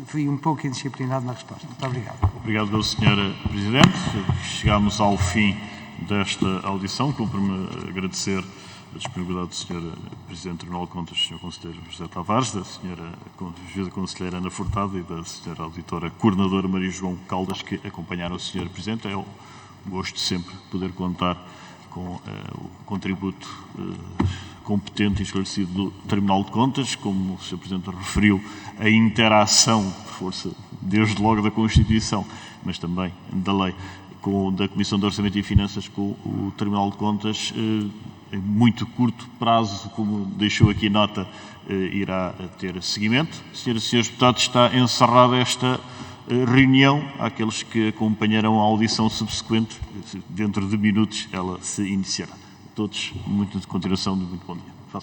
fui um pouco indisciplinado na resposta. Muito obrigado. Obrigado, Sra. Presidente. Chegamos ao fim desta audição. Cumpre-me agradecer a disponibilidade do Sr. Presidente do Tribunal de Contas, Sr. Conselheiro José Tavares, da Sra. Juíza Conselheira Ana Furtado e da Sra. Auditora Coordenadora Maria João Caldas, que acompanharam o Sr. Presidente. É um gosto sempre poder contar com o contributo competente e esclarecido do Tribunal de Contas, como o Sr. Presidente referiu, a interação, força desde logo da Constituição, mas também da lei, da Comissão de Orçamento e Finanças com o Tribunal de Contas, em muito curto prazo, como deixou aqui nota, irá ter seguimento. Senhoras e senhores deputados, está encerrada esta reunião. Àqueles que acompanharão a audição subsequente, dentro de minutos ela se iniciará. A todos, muito de continuação, de muito bom dia.